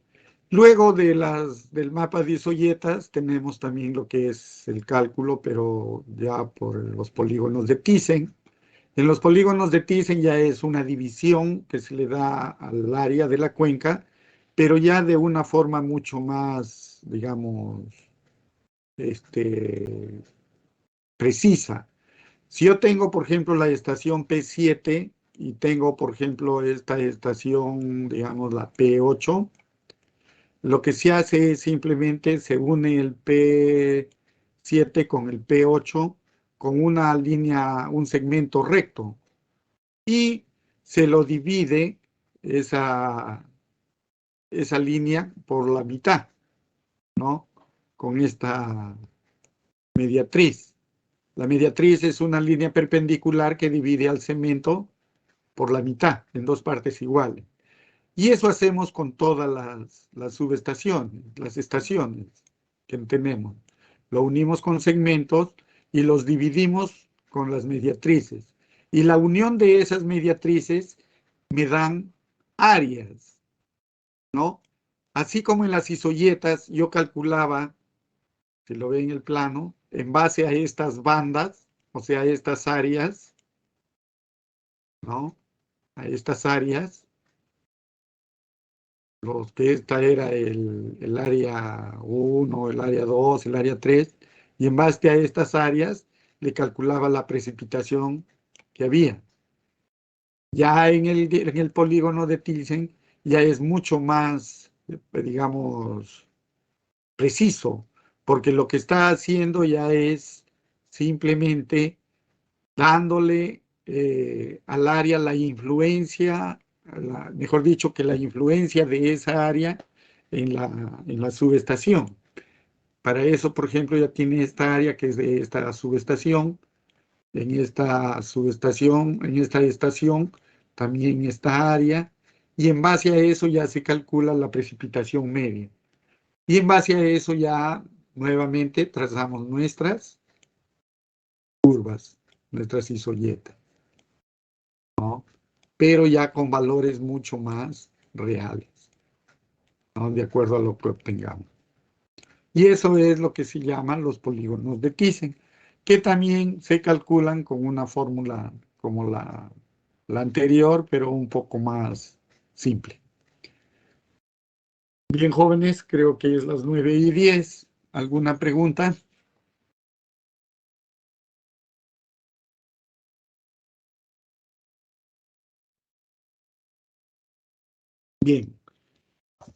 Luego del mapa de isoyetas tenemos también lo que es el cálculo, pero ya por los polígonos de Thyssen. En los polígonos de Thyssen ya es una división que se le da al área de la cuenca, pero ya de una forma mucho más, digamos, precisa. Si yo tengo, por ejemplo, la estación P7 y tengo, por ejemplo, esta estación, digamos, la P8, lo que se hace es simplemente se une el P7 con el P8 con una línea, un segmento recto y se lo divide esa línea por la mitad, ¿no? Con esta mediatriz. La mediatriz es una línea perpendicular que divide al segmento por la mitad, en dos partes iguales. Y eso hacemos con todas las subestaciones, las estaciones que tenemos. Lo unimos con segmentos y los dividimos con las mediatrices. Y la unión de esas mediatrices me dan áreas, ¿no? Así como en las isoyetas yo calculaba, si lo ve en el plano, en base a estas bandas, o sea, a estas áreas, ¿no? A estas áreas, los que esta era el área 1, el área 2, el área 3, y en base a estas áreas le calculaba la precipitación que había. Ya en el polígono de Thyssen ya es mucho más, digamos, preciso, porque lo que está haciendo ya es simplemente dándole al área la influencia, mejor dicho, que la influencia de esa área en la subestación. Para eso, por ejemplo, ya tiene esta área que es de esta subestación, en esta estación, también esta área, y en base a eso ya se calcula la precipitación media. Y en base a eso ya nuevamente trazamos nuestras curvas, nuestras isoyetas, ¿no? Pero ya con valores mucho más reales, ¿no? De acuerdo a lo que obtengamos. Y eso es lo que se llaman los polígonos de Thyssen, que también se calculan con una fórmula como la anterior, pero un poco más simple. Bien, jóvenes, creo que es las 9:10. ¿Alguna pregunta? Bien,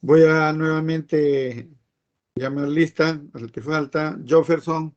voy a nuevamente llamar lista al que falta. Jefferson.